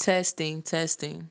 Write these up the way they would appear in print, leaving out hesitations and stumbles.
Testing, testing.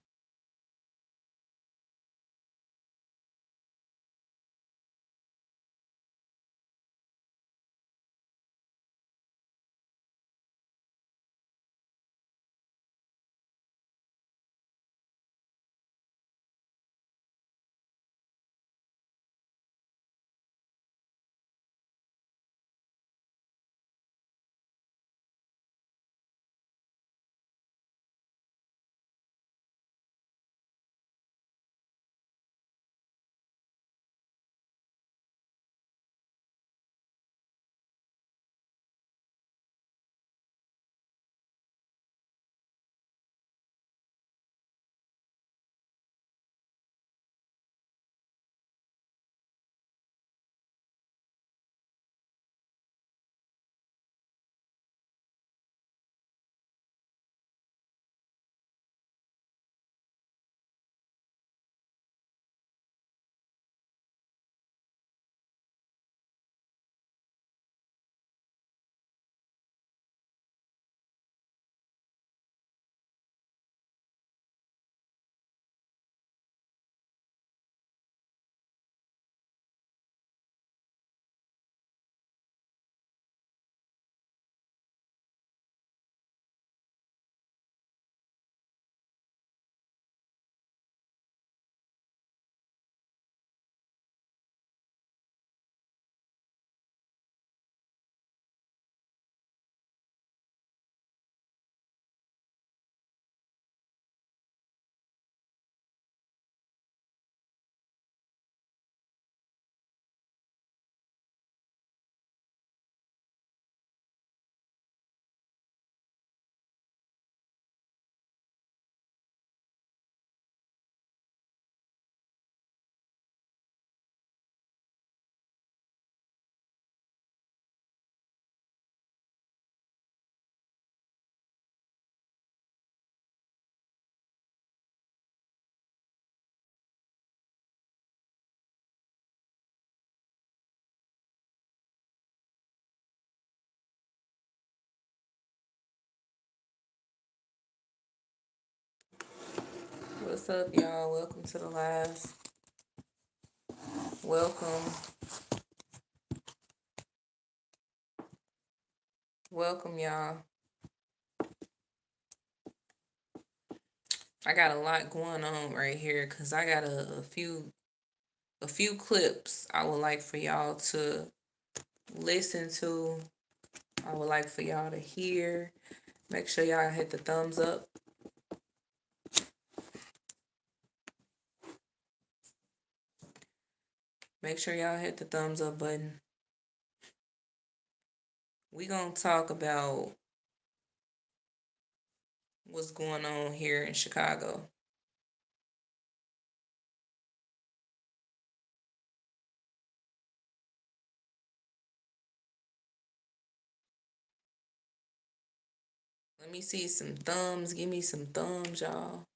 What's up, y'all? Welcome to the live. Welcome. Welcome, y'all. I got a lot going on right here because I got a few clips I would like for y'all to listen to. I would like for y'all to hear. Make sure y'all hit the thumbs up. Make sure y'all hit the thumbs up button. We gonna talk about what's going on here in Chicago. Let me see some thumbs. Give me some thumbs, y'all.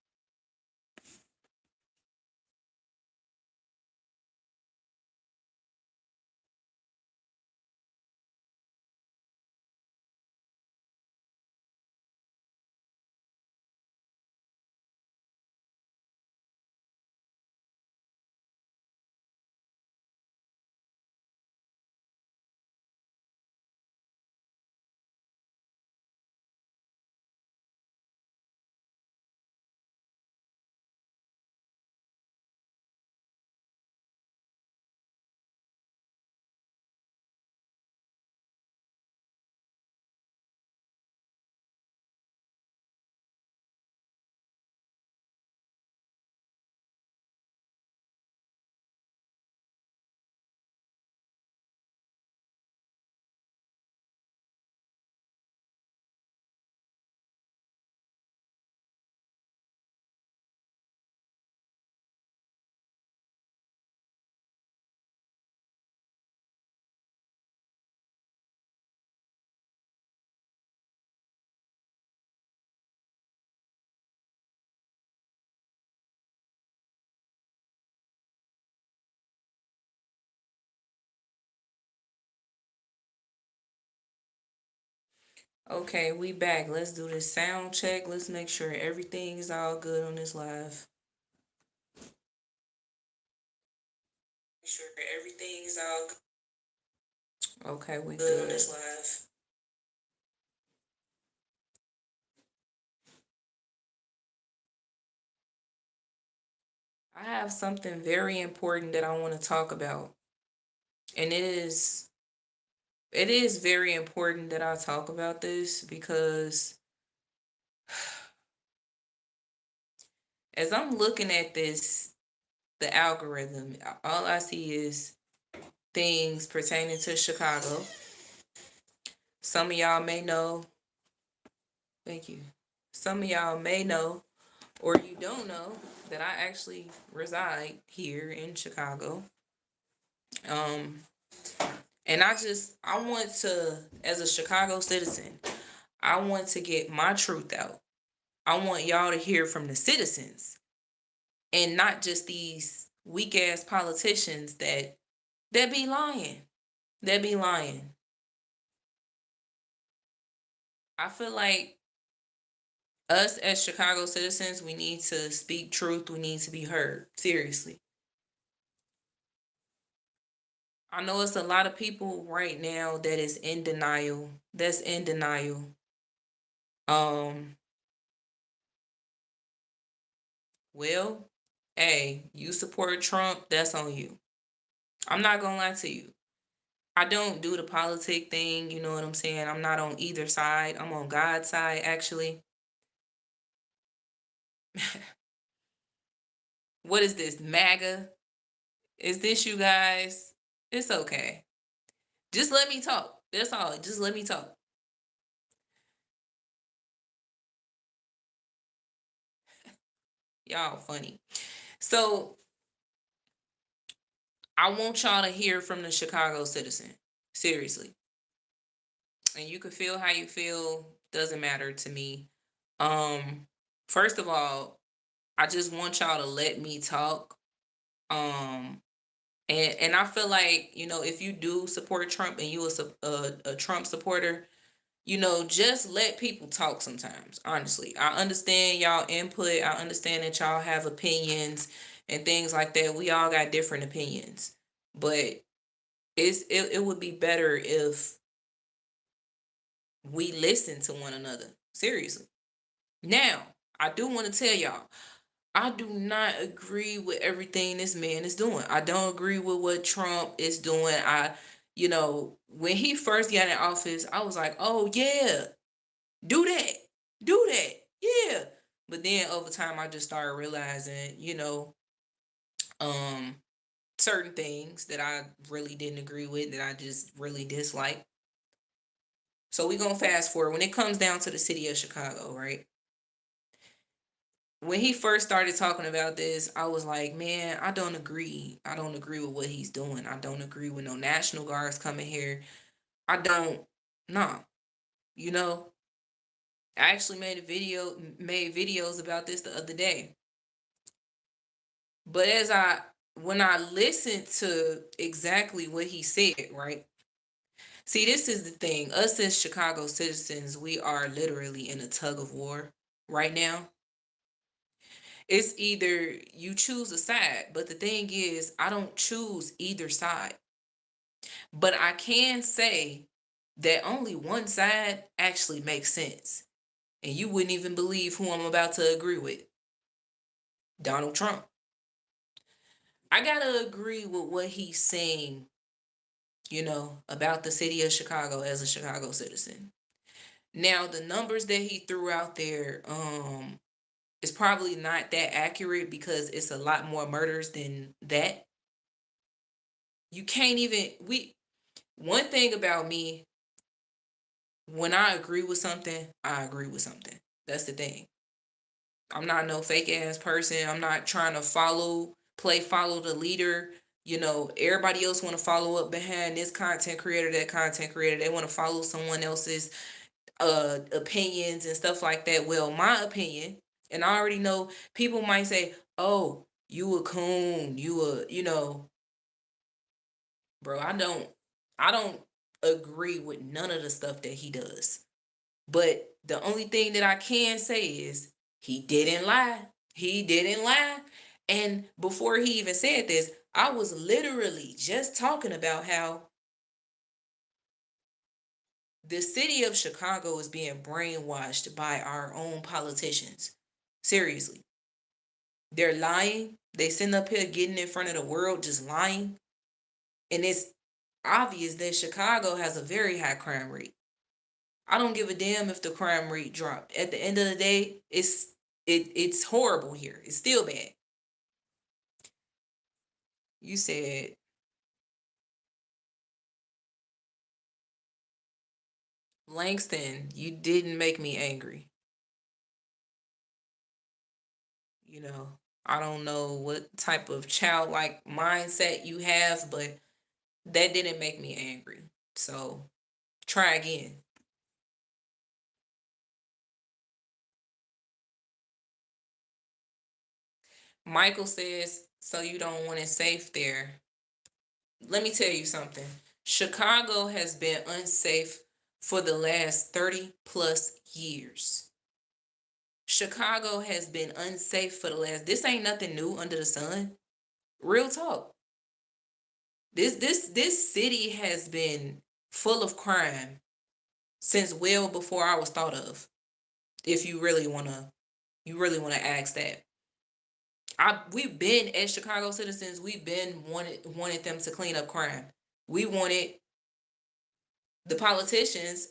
Okay, we back. Let's do this sound check. Let's make sure everything is all good on this live. Make sure everything is all good. Okay, we good on this live. I have something very important that I want to talk about. And it is very important that I talk about this because as I'm looking at this, the algorithm, all I see is things pertaining to Chicago. Some of y'all may know, thank you. Some of y'all may know, or you don't know, that I actually reside here in Chicago. Um, and I want to, as a Chicago citizen, I want to get my truth out. I want y'all to hear from the citizens and not just these weak ass politicians that be lying. That be lying. I feel like us as Chicago citizens, we need to speak truth. We need to be heard. Seriously. I know it's a lot of people right now that is in denial. That's in denial. Um, well, hey, you support Trump, that's on you. I'm not gonna lie to you. I don't do the politic thing, you know what I'm saying? I'm not on either side. I'm on God's side, actually. What is this, MAGA? Is this you guys? It's okay. Just let me talk. That's all. Just let me talk. Y'all funny. So I want y'all to hear from the Chicago citizen. Seriously. And you can feel how you feel. Doesn't matter to me. Um, First of all, I just want y'all to let me talk. Um, and I feel like, if you do support Trump and you a Trump supporter, just let people talk sometimes. Honestly, I understand y'all input. I understand that y'all have opinions and things like that. We all got different opinions, but it would be better if we listen to one another. Seriously. Now, I do want to tell y'all, I do not agree with everything this man is doing. I don't agree with what Trump is doing. When he first got in office, I was like, oh, yeah, do that. Do that. Yeah. But then over time, I just started realizing, um, certain things that I really didn't agree with, that I just really dislike. So we're going to fast forward. When it comes down to the city of Chicago, right? When he first started talking about this, I was like, man, I don't agree. I don't agree with what he's doing. I don't agree with no National Guards coming here. I don't, nah. You know, I actually made videos about this the other day. But when I listened to exactly what he said, right? See, this is the thing. Us as Chicago citizens, we are literally in a tug of war right now. It's either you choose a side, but the thing is, I don't choose either side. But I can say that only one side actually makes sense. And you wouldn't even believe who I'm about to agree with. Donald Trump. I gotta agree with what he's saying, about the city of Chicago as a Chicago citizen. Now, the numbers that he threw out there, is probably not that accurate because it's a lot more murders than that. You can't even we One thing about me, when I agree with something, I agree with something. That's the thing. I'm not no fake ass person. I'm not trying to follow the leader. Everybody else want to follow up behind this content creator, that content creator. They want to follow someone else's opinions and stuff like that. Well, my opinion, and I already know people might say, "Oh, you a coon, bro." I don't agree with none of the stuff that he does. But the only thing that I can say is he didn't lie. He didn't lie. And before he even said this, I was literally just talking about how the city of Chicago is being brainwashed by our own politicians. Seriously. They're lying. They sitting up here getting in front of the world just lying. And it's obvious that Chicago has a very high crime rate. I don't give a damn if the crime rate dropped. At the end of the day, it's horrible here. It's still bad. You said Langston, you didn't make me angry. You know, I don't know what type of childlike mindset you have, but that didn't make me angry. So try again. Michael says, so you don't want it safe there. Let me tell you something. Chicago has been unsafe for the last 30 plus years. Chicago has been unsafe for the last, this ain't nothing new under the sun. Real talk. This city has been full of crime since well before I was thought of. If you really wanna ask that. We've been, as Chicago citizens, we've been wanted them to clean up crime. We wanted the politicians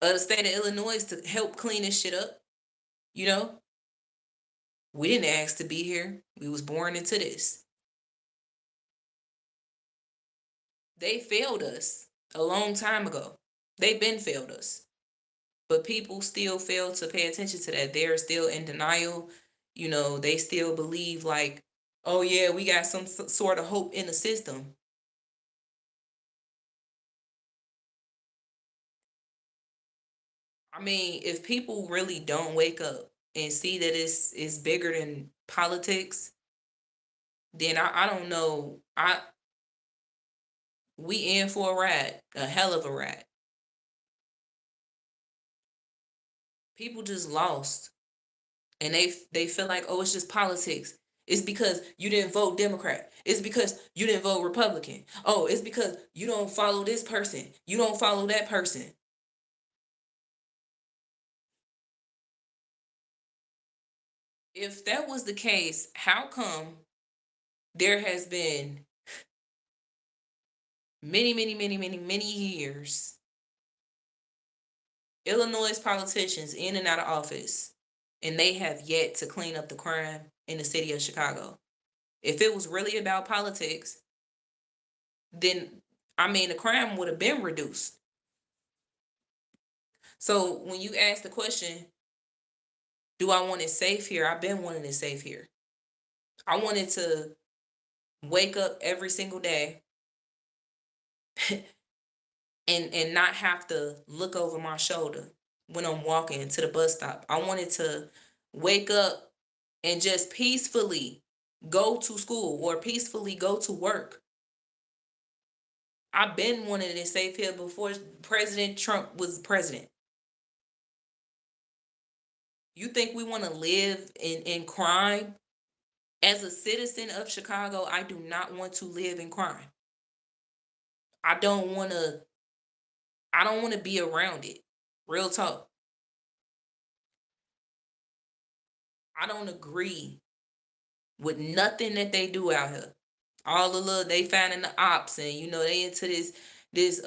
of the state of Illinois to help clean this shit up. You know, we didn't ask to be here. We was born into this. They failed us a long time ago. They've been failed us. But people still fail to pay attention to that. They're still in denial. They still believe like, oh yeah, we got some sort of hope in the system. I mean, if people really don't wake up and see that it's bigger than politics, then I don't know. We in for a ride, a hell of a ride. People just lost, and they feel like, oh, it's just politics. It's because you didn't vote Democrat. It's because you didn't vote Republican. Oh, it's because you don't follow this person. You don't follow that person. If that was the case, how come there has been many, many, many, many, many years Illinois politicians in and out of office, and they have yet to clean up the crime in the city of Chicago? If it was really about politics, then I mean the crime would have been reduced. So when you ask the question, do I want it safe here? I've been wanting it safe here. I wanted to wake up every single day and not have to look over my shoulder when I'm walking to the bus stop. I wanted to wake up and just peacefully go to school or peacefully go to work. I've been wanting it safe here before President Trump was president. You think we want to live in crime? As a citizen of Chicago, I do not want to live in crime. I don't want to I don't want to be around it. Real talk. I don't agree with nothing that they do out here. All the little they finding the ops, and they into this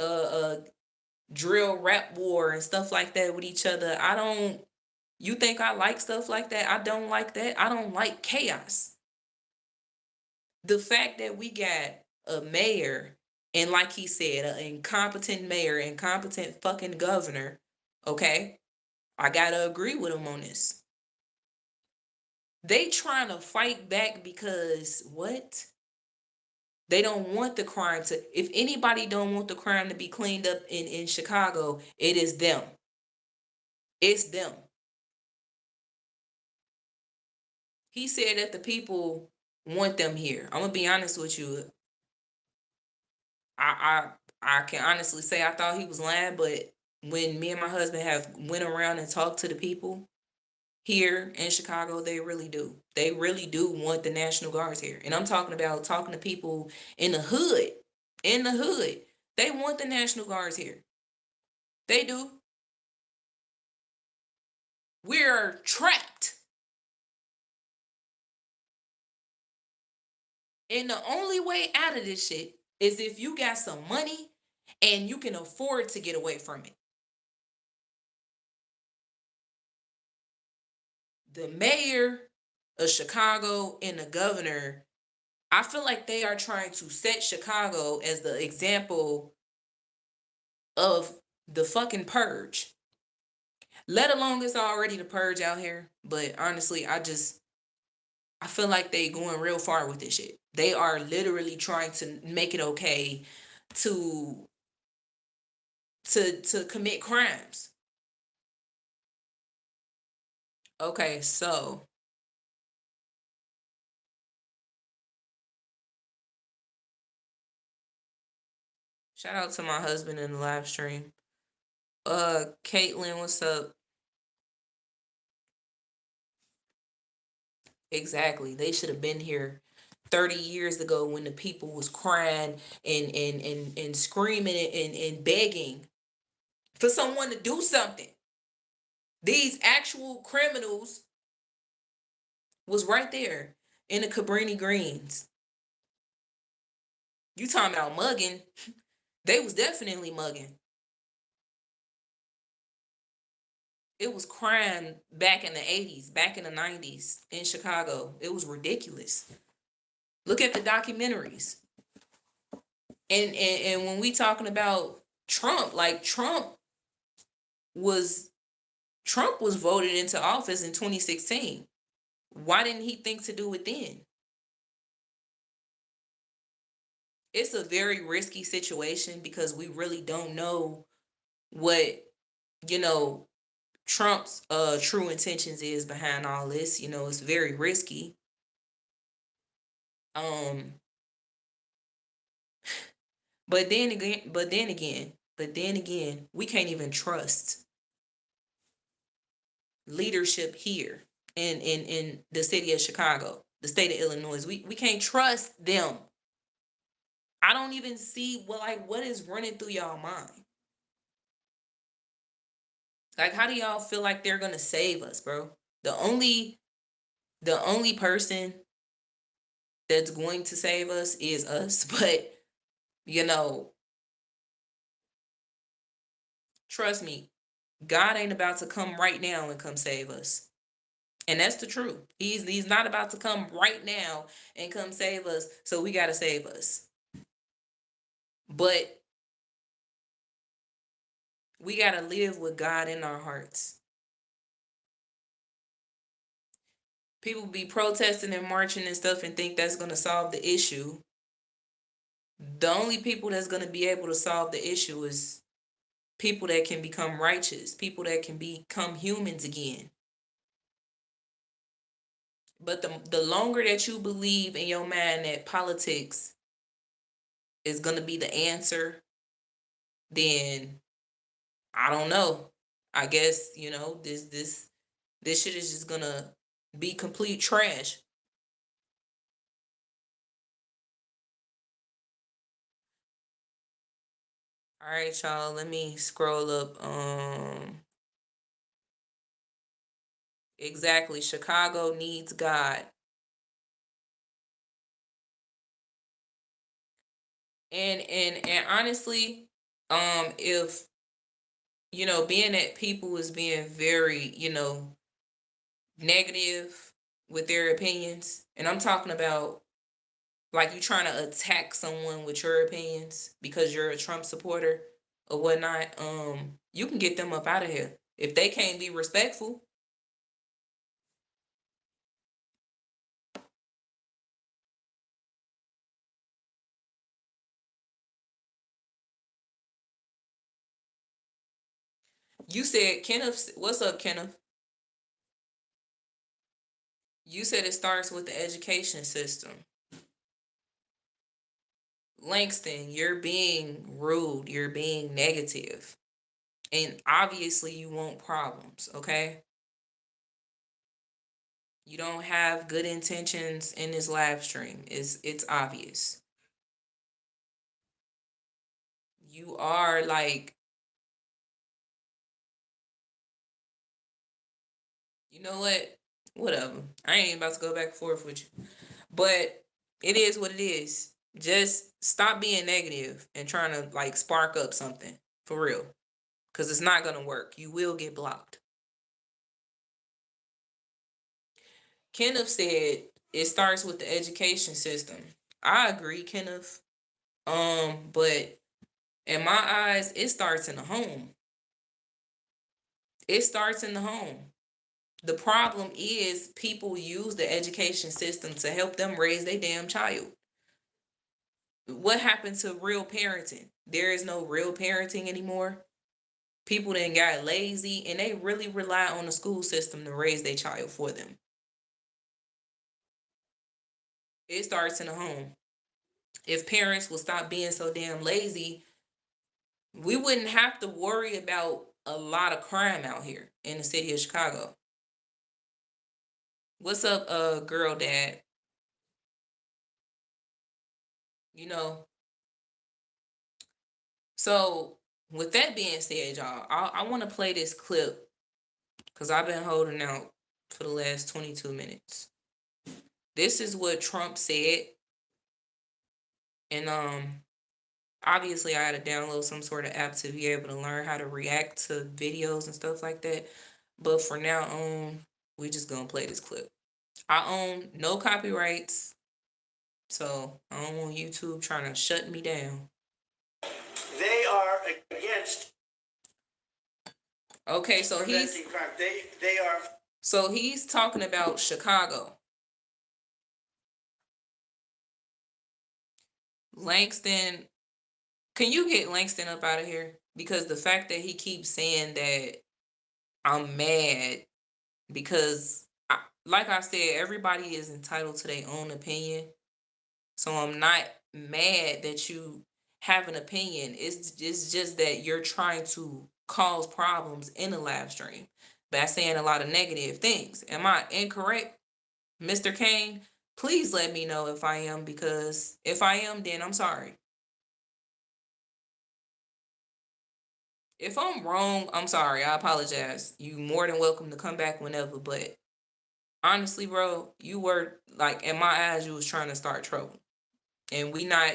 drill rap war and stuff like that with each other. I don't You think I like stuff like that? I don't like that. I don't like chaos. The fact that we got a mayor, and like he said, an incompetent mayor, incompetent fucking governor, okay? I gotta agree with him on this. They trying to fight back because what? They don't want the crime to, if anybody don't want the crime to be cleaned up in Chicago, it is them. It's them. He said that the people want them here. I'm gonna be honest with you. I can honestly say I thought he was lying, but when me and my husband have went around and talked to the people here in Chicago, they really do. They really do want the National Guards here. And I'm talking about talking to people in the hood. In the hood. They want the National Guards here. They do. We're trapped. And the only way out of this shit is if you got some money and you can afford to get away from it. The mayor of Chicago and the governor, I feel like they are trying to set Chicago as the example of the fucking purge. Let alone it's already the purge out here. But honestly, I feel like they going real far with this shit. They are literally trying to make it okay to to commit crimes. Okay, so shout out to my husband in the live stream. Caitlin, what's up? Exactly. They should have been here 30 years ago when the people was crying and screaming and begging for someone to do something. These actual criminals was right there in the Cabrini Greens. You talking about mugging? They was definitely mugging. It was crime back in the 80s, back in the 90s in Chicago. It was ridiculous. Look at the documentaries. And when we talking about Trump, like was Trump was voted into office in 2016. Why didn't he think to do it then? It's a very risky situation because we really don't know what, you know, Trump's true intentions is behind all this. You know, it's very risky. Um but then again, we can't even trust leadership here in the city of Chicago, the state of Illinois. We can't trust them. I don't even see what is running through y'all mind. Like, how do y'all feel like they're gonna save us, bro? The only the only person that's going to save us is us. But you know, trust me, God ain't about to come right now and come save us. And that's the truth. He's not about to come right now and come save us. So we gotta save us. But we gotta live with God in our hearts. People be protesting and marching and stuff and think that's gonna solve the issue. The only people that's gonna be able to solve the issue is people that can become righteous, people that can become humans again. But the longer that you believe in your mind that politics is gonna be the answer, then I don't know. I guess, this shit is just gonna be complete trash. All right, y'all. Let me scroll up. Exactly. Chicago needs God. And honestly, if being that people is being very, negative with their opinions, and I'm talking about like you trying to attack someone with your opinions because you're a Trump supporter or whatnot, you can get them up out of here. If they can't be respectful, you said Kenneth, what's up, Kenneth? You said it starts with the education system. Langston, you're being rude. You're being negative. And obviously you want problems, okay? You don't have good intentions in this live stream. It's obvious. You are like, you know what? Whatever. I ain't about to go back and forth with you. But it is what it is. Just stop being negative and trying to like spark up something for real. Because it's not going to work. You will get blocked. Kenneth said it starts with the education system. I agree, Kenneth. But in my eyes, it starts in the home. It starts in the home. The problem is people use the education system to help them raise their damn child. What happened to real parenting? There is no real parenting anymore. People then got lazy and they really rely on the school system to raise their child for them. It starts in the home. If parents will stop being so damn lazy, we wouldn't have to worry about a lot of crime out here in the city of Chicago. What's up, girl dad? You know, so with that being said, y'all, I want to play this clip because I've been holding out for the last 22 minutes. This is what Trump said. And obviously I had to download some sort of app to be able to learn how to react to videos and stuff like that. But for now on, we just gonna play this clip. I own no copyrights, so I don't want YouTube trying to shut me down. They are against. Okay, so he's crime. They are. So he's talking about Chicago. Langston, can you get Langston up out of here? Because the fact that he keeps saying that I'm mad because, like I said, everybody is entitled to their own opinion. So I'm not mad that you have an opinion. It's just that you're trying to cause problems in the live stream by saying a lot of negative things. Am I incorrect, Mr. Kane? Please let me know if I am, because if I am, then I'm sorry. If I'm wrong, I'm sorry. I apologize. You more than welcome to come back whenever, but honestly, bro, you were like, in my eyes, you was trying to start trouble. And we not.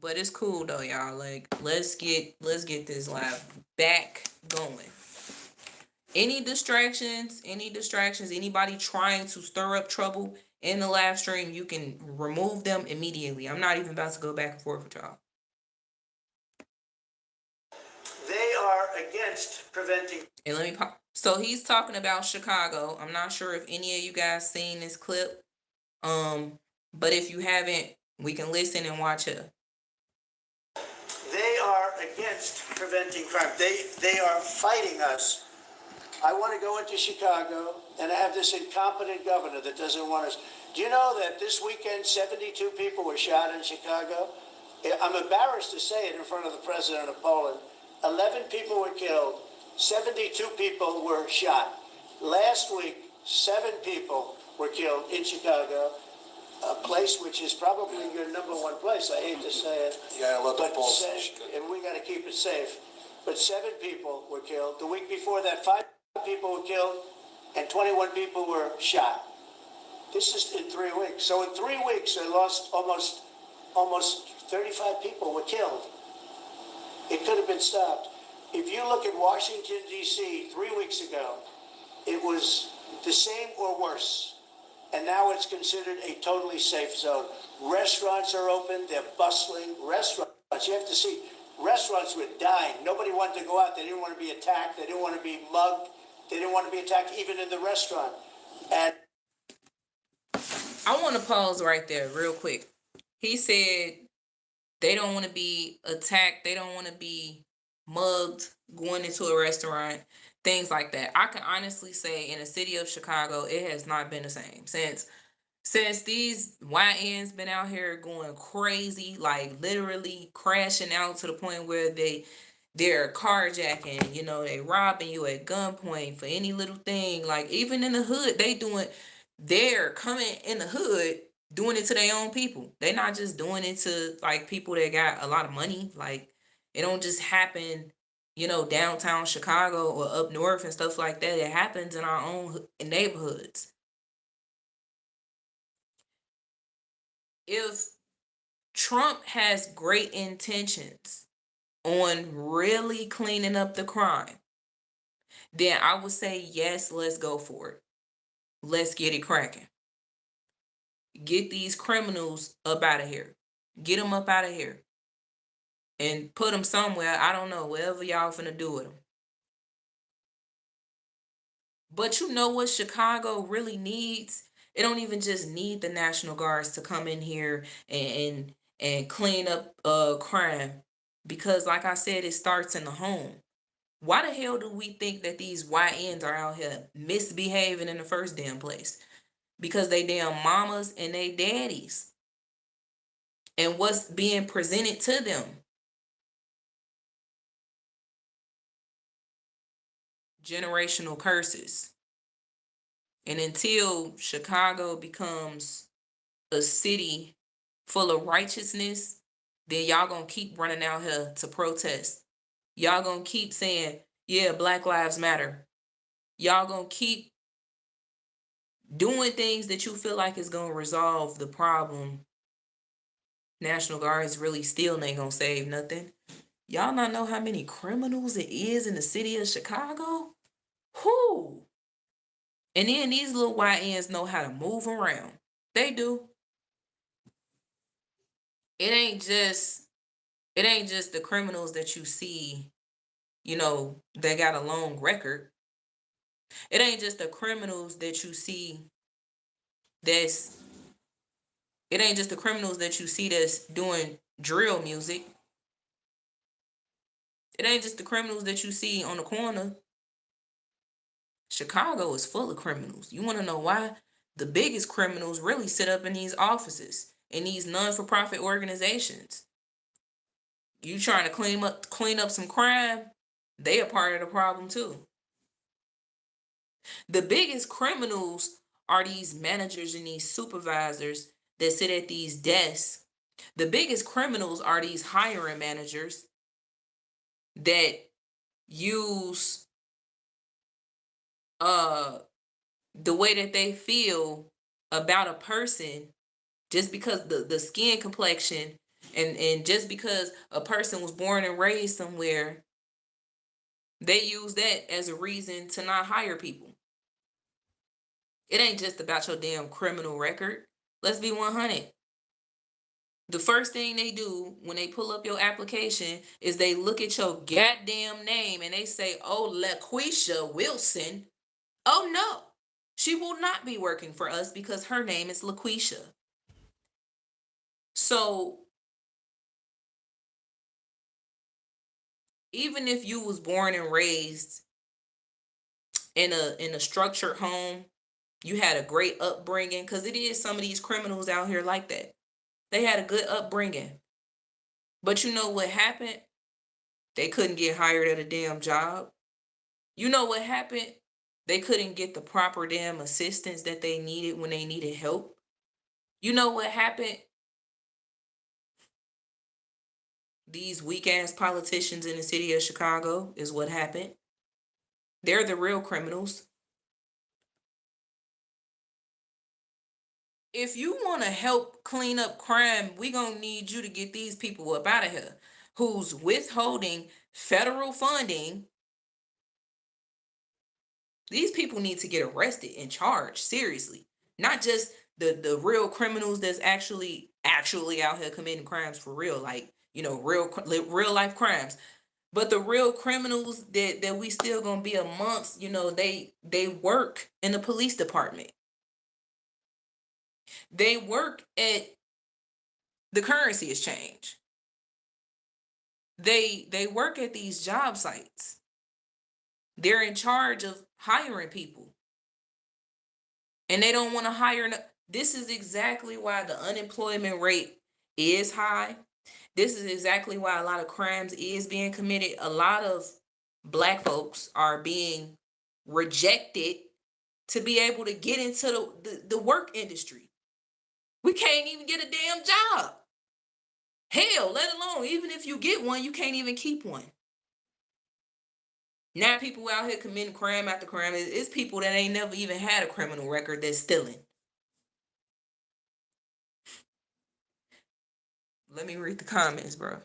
But it's cool though, y'all. Like, let's get this live back going. Any distractions, anybody trying to stir up trouble in the live stream, you can remove them immediately. I'm not even about to go back and forth with y'all. They are against preventing. And let me pop. So he's talking about Chicago. I'm not sure if any of you guys seen this clip. But if you haven't, we can listen and watch it. They are against preventing crime. They are fighting us. I want to go into Chicago, and I have this incompetent governor that doesn't want us. Do you know that this weekend 72 people were shot in Chicago? I'm embarrassed to say it in front of the president of Poland. 11 people were killed. 72 people were shot. Last week, 7 people were killed in Chicago, a place which is probably your number one place. I hate to say it. You gotta look at both. And we got to keep it safe. But 7 people were killed. The week before that, 5 people were killed and 21 people were shot. This is in 3 weeks. So in 3 weeks, they lost almost 35 people were killed. It could have been stopped. If you look at Washington, D.C., 3 weeks ago, it was the same or worse. And now it's considered a totally safe zone. Restaurants are open. They're bustling. Restaurants, you have to see, restaurants were dying. Nobody wanted to go out. They didn't want to be attacked. They didn't want to be mugged. They didn't want to be attacked even in the restaurant. And I want to pause right there real quick. He said they don't want to be attacked. They don't want to be mugged going into a restaurant, things like that. I can honestly say in the city of Chicago, it has not been the same since Since these YNs been out here going crazy, like literally crashing out to the point where they're carjacking, they robbing you at gunpoint for any little thing. Like even in the hood, they're coming in the hood doing it to their own people. They're not just doing it to like people that got a lot of money. Like it don't just happen, downtown Chicago or up north and stuff like that. It happens in our own neighborhoods. If Trump has great intentions on really cleaning up the crime, then I would say yes, let's go for it. Let's get it cracking. Get these criminals up out of here. Get them up out of here. And put them somewhere, I don't know, wherever y'all finna do with them. But you know what Chicago really needs? It don't even just need the National Guards to come in here and clean up crime. Because like I said, it starts in the home. Why the hell do we think that these YNs are out here misbehaving in the first damn place? Because they damn mamas and they daddies. And what's being presented to them? Generational curses. And until Chicago becomes a city full of righteousness, then y'all gonna keep running out here to protest. Y'all gonna keep saying, yeah, Black Lives Matter. Y'all gonna keep doing things that you feel like is gonna resolve the problem. National Guards really still ain't gonna save nothing. Y'all not know how many criminals it is in the city of Chicago? Whoo! And then these little YNs know how to move around. They do. It ain't just the criminals that you see, that got a long record. It ain't just the criminals that you see that's it ain't just the criminals that you see that's doing drill music. It ain't just the criminals that you see on the corner. Chicago is full of criminals. You want to know why? The biggest criminals really sit up in these offices, in these non-for-profit organizations. You trying to clean up some crime, they are part of the problem too. The biggest criminals are these managers and these supervisors that sit at these desks. The biggest criminals are these hiring managers that use the way that they feel about a person just because the skin complexion and just because a person was born and raised somewhere, they use that as a reason to not hire people. It ain't just about your damn criminal record. Let's be 100. The first thing they do when they pull up your application is they look at your goddamn name and they say, oh, LaQuisha Wilson. Oh, no. She will not be working for us because her name is LaQuisha. So even if you was born and raised in a structured home, you had a great upbringing, because it is some of these criminals out here like that. They had a good upbringing. But you know what happened? They couldn't get hired at a damn job. You know what happened? They couldn't get the proper damn assistance that they needed when they needed help. You know what happened? These weak ass politicians in the city of Chicago is what happened. They're the real criminals. If you want to help clean up crime, we gonna need you to get these people up out of here who's withholding federal funding. These people need to get arrested and charged seriously. Not just the real criminals that's actually out here committing crimes for real, like, real life crimes. But the real criminals that we still gonna be amongst, they work in the police department. They work at the currency exchange. They work at these job sites. They're in charge of hiring people. And they don't want to hire This is exactly why the unemployment rate is high. This is exactly why a lot of crimes is being committed. A lot of black folks are being rejected to be able to get into the work industry. We can't even get a damn job. Hell, let alone, even if you get one, you can't even keep one. Now people out here committing crime after crime. It's people that ain't never even had a criminal record that's stealing. Let me read the comments, bro.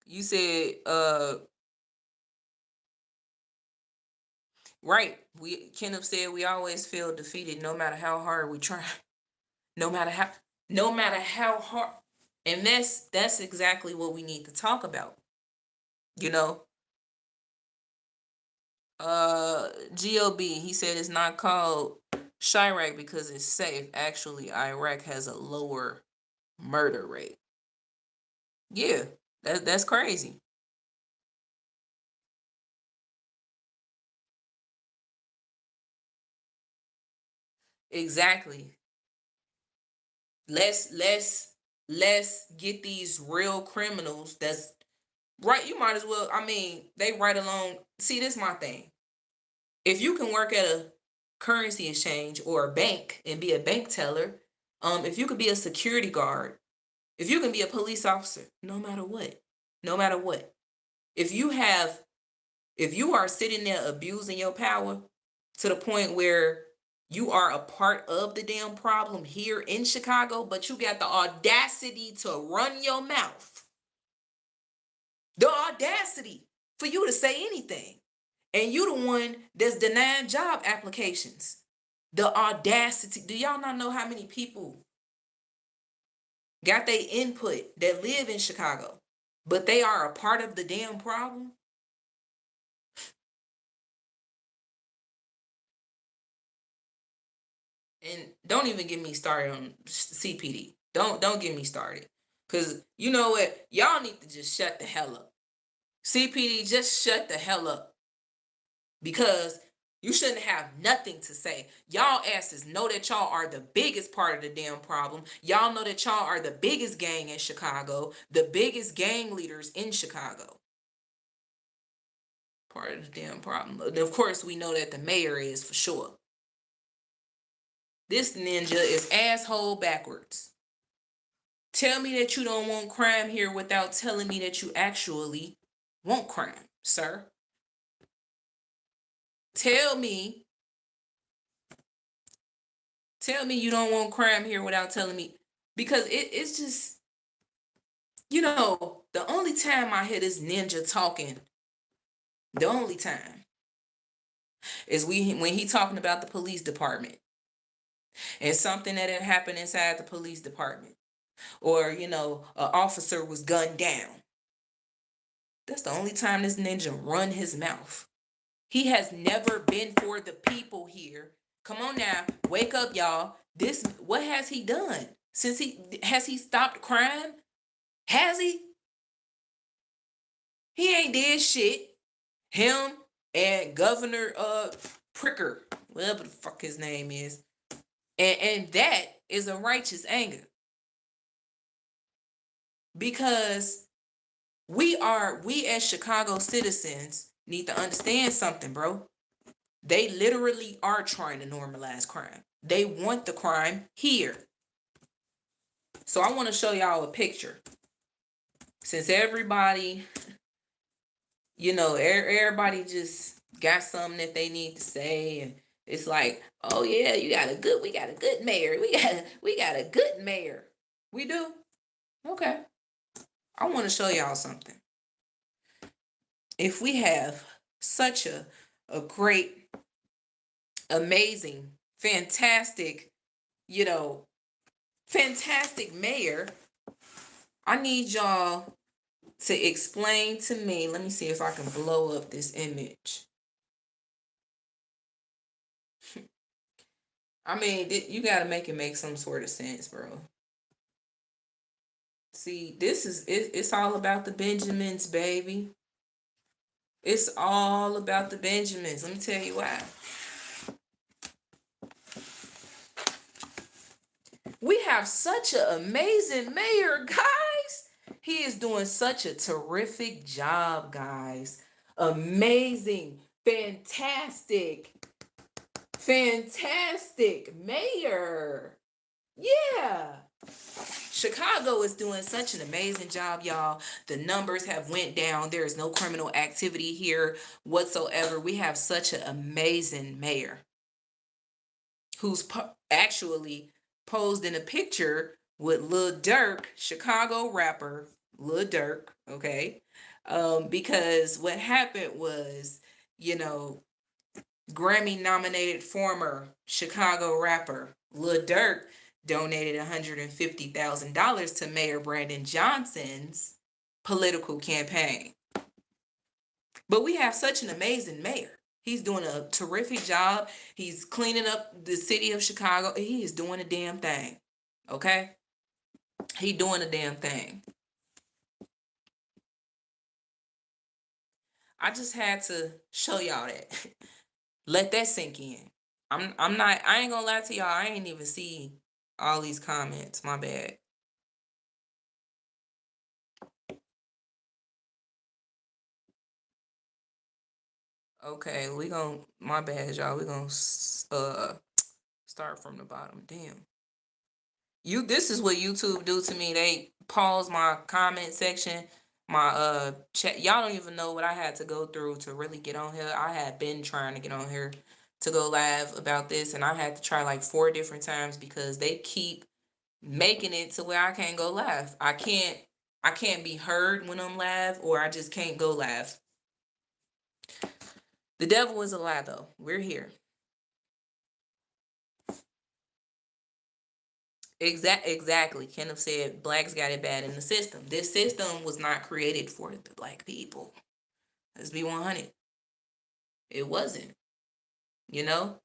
You said, right. Kenneth said we always feel defeated no matter how hard we try. No matter how hard. And that's exactly what we need to talk about. You know, GOB, he said it's not called Chiraq because it's safe. Actually, Iraq has a lower murder rate. Yeah, that's crazy. Exactly. Let's get these real criminals that's right. You might as well, I mean, they right along. See, this is my thing. If you can work at a currency exchange or a bank and be a bank teller, if you could be a security guard, if you can be a police officer, no matter what, no matter what, if you have, if you are sitting there abusing your power to the point where you are a part of the damn problem here in Chicago, but you got the audacity to run your mouth, the audacity for you to say anything, and you the one that's denying job applications. The audacity. Do y'all not know how many people got their input that live in Chicago, but they are a part of the damn problem? And don't even get me started on CPD. Don't get me started. Cause you know what? Y'all need to just shut the hell up. CPD, just shut the hell up. Because you shouldn't have nothing to say. Y'all asses know that y'all are the biggest part of the damn problem. Y'all know that y'all are the biggest gang in Chicago, the biggest gang leaders in Chicago. Part of the damn problem. And of course, we know that the mayor is for sure. This ninja is asshole backwards. Tell me that you don't want crime here without telling me that you actually want crime, sir. Tell me you don't want crime here without telling me, because it's just, the only time I hear this ninja talking, the only time is when he talking about the police department and something that had happened inside the police department, or an officer was gunned down. That's the only time this ninja run his mouth. He has never been for the people here. Come on now, wake up, y'all. What has he done since he stopped crime? Has he? He ain't did shit. Him and Governor Pricker, whatever the fuck his name is, and that is a righteous anger, because we as Chicago citizens need to understand something, bro. They literally are trying to normalize crime. They want the crime here. So I want to show y'all a picture. Since everybody, everybody just got something that they need to say, and it's like, oh yeah, we got a good mayor. We got a good mayor. We do? Okay. I want to show y'all something. If we have such a great, amazing, fantastic, fantastic mayor, I need y'all to explain to me. Let me see if I can blow up this image. I mean, you got to make it make some sort of sense, bro. See, this is it's all about the Benjamins, baby. It's all about the Benjamins. Let me tell you why. We have such an amazing mayor, guys. He is doing such a terrific job, guys. Amazing, fantastic, fantastic mayor. Yeah. Chicago is doing such an amazing job, y'all. The numbers have went down. There is no criminal activity here whatsoever. We have such an amazing mayor who's actually posed in a picture with Lil Durk, Chicago rapper Lil Durk, okay? Because what happened was, you know, Grammy nominated former Chicago rapper Lil Durk donated $150,000 to Mayor Brandon Johnson's political campaign. But we have such an amazing mayor. He's doing a terrific job. He's cleaning up the city of Chicago. He is doing a damn thing. Okay? He doing a damn thing. I just had to show y'all that. Let that sink in. I ain't gonna lie to y'all. I ain't even see all these comments. My bad. Okay, my bad, y'all. We gonna start from the bottom. Damn. This is what YouTube do to me. They pause my comment section, my chat. Y'all don't even know what I had to go through to really get on here. I had been trying to get on here to go live about this, and I had to try like 4 different times because they keep making it to where I can't go live. I can't be heard when I'm live, or I just can't go live. The devil is a lie, though. We're here. Exactly. Kenneth said blacks got it bad in the system. This system was not created for the black people. Let's be 100. It wasn't. You know?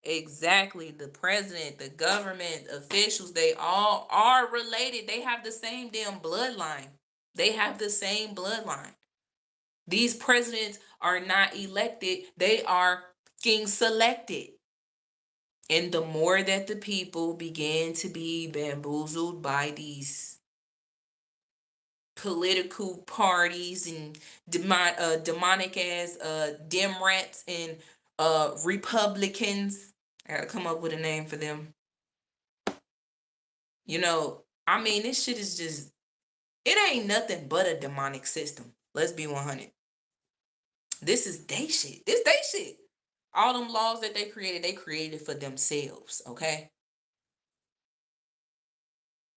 Exactly. The president, the government, officials, they all are related. They have the same damn bloodline. They have the same bloodline. These presidents are not elected. They are being selected. And the more that the people begin to be bamboozled by these political parties and demonic ass Democrats and Republicans, I gotta come up with a name for them. You know, I mean, this shit is just, it ain't nothing but a demonic system. Let's be 100. This is they shit. This they shit. All them laws that they created for themselves, okay?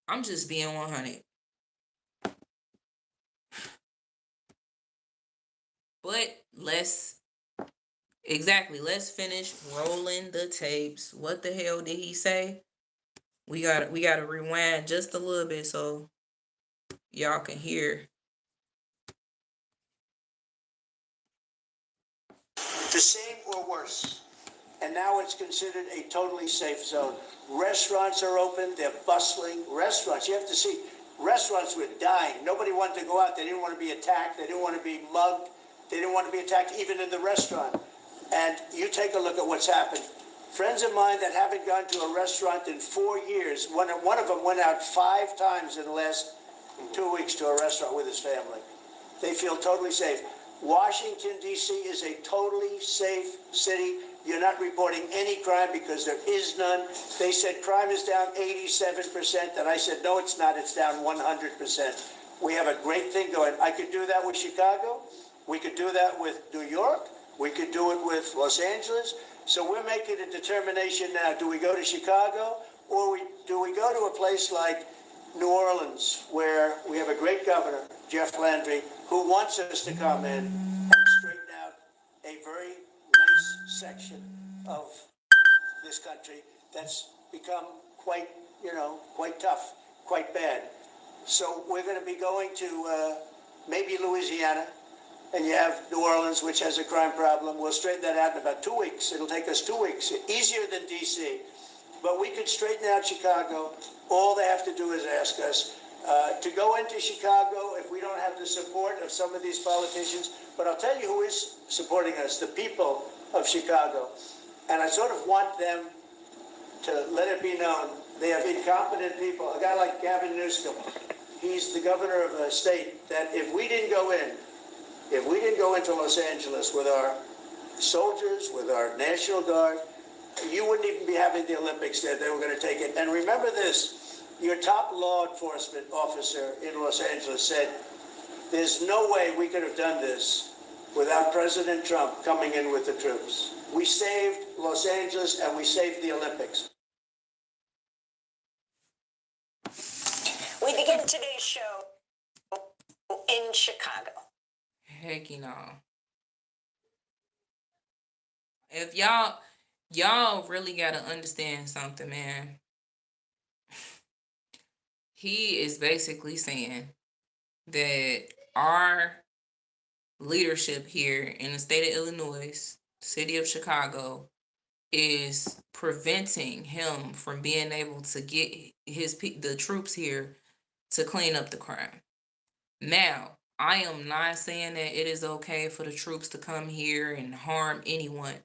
I'm just being 100. But let's finish rolling the tapes. What the hell did he say? We gotta rewind just a little bit so y'all can hear. The same or worse. And now it's considered a totally safe zone. Restaurants are open, they're bustling. Restaurants, you have to see, restaurants were dying. Nobody wanted to go out. They didn't want to be attacked. They didn't want to be mugged. They didn't want to be attacked even in the restaurant. And you take a look at what's happened. Friends of mine that haven't gone to a restaurant in 4 years, one of them went out 5 times in the last 2 weeks to a restaurant with his family. They feel totally safe. Washington, D.C. is a totally safe city. You're not reporting any crime because there is none. They said crime is down 87%, and I said, no, it's not. It's down 100%. We have a great thing going. I could do that with Chicago. We could do that with New York. We could do it with Los Angeles. So we're making a determination now. Do we go to Chicago, or do we go to a place like New Orleans, where we have a great governor, Jeff Landry, who wants us to come in and straighten out a very nice section of this country that's become quite tough, quite bad. So we're going to be going to maybe Louisiana, and you have New Orleans, which has a crime problem. We'll straighten that out in about 2 weeks. It'll take us 2 weeks, easier than D.C., but we could straighten out Chicago. All they have to do is ask us. To go into Chicago, if have the support of some of these politicians, but I'll tell you who is supporting us, the people of Chicago. And I sort of want them to let it be known they have incompetent people. A guy like Gavin Newsom, he's the governor of a state that if we didn't go into Los Angeles with our soldiers, with our National Guard, you wouldn't even be having the Olympics there. They were going to take it. And remember this, your top law enforcement officer in Los Angeles said, there's no way we could have done this without President Trump coming in with the troops. We saved Los Angeles and we saved the Olympics. We begin today's show in Chicago. Heck, if y'all really gotta understand something, man. He is basically saying that our leadership here in the state of Illinois, city of Chicago, is preventing him from being able to get the troops here to clean up the crime. Now, I am not saying that it is okay for the troops to come here and harm anyone,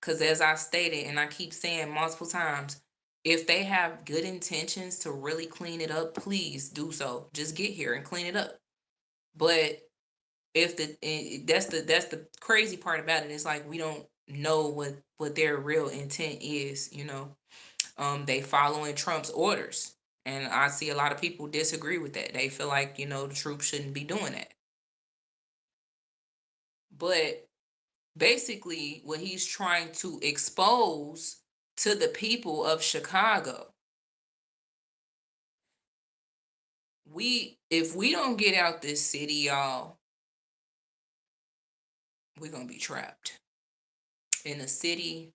because as I stated, and I keep saying multiple times, if they have good intentions to really clean it up, please do so. Just get here and clean it up. But if that's the crazy part about it. It's like we don't know what their real intent is. They following Trump's orders, and I see a lot of people disagree with that. They feel like the troops shouldn't be doing that. But basically, what he's trying to expose to the people of Chicago, if we don't get out this city, y'all, we're gonna be trapped in a city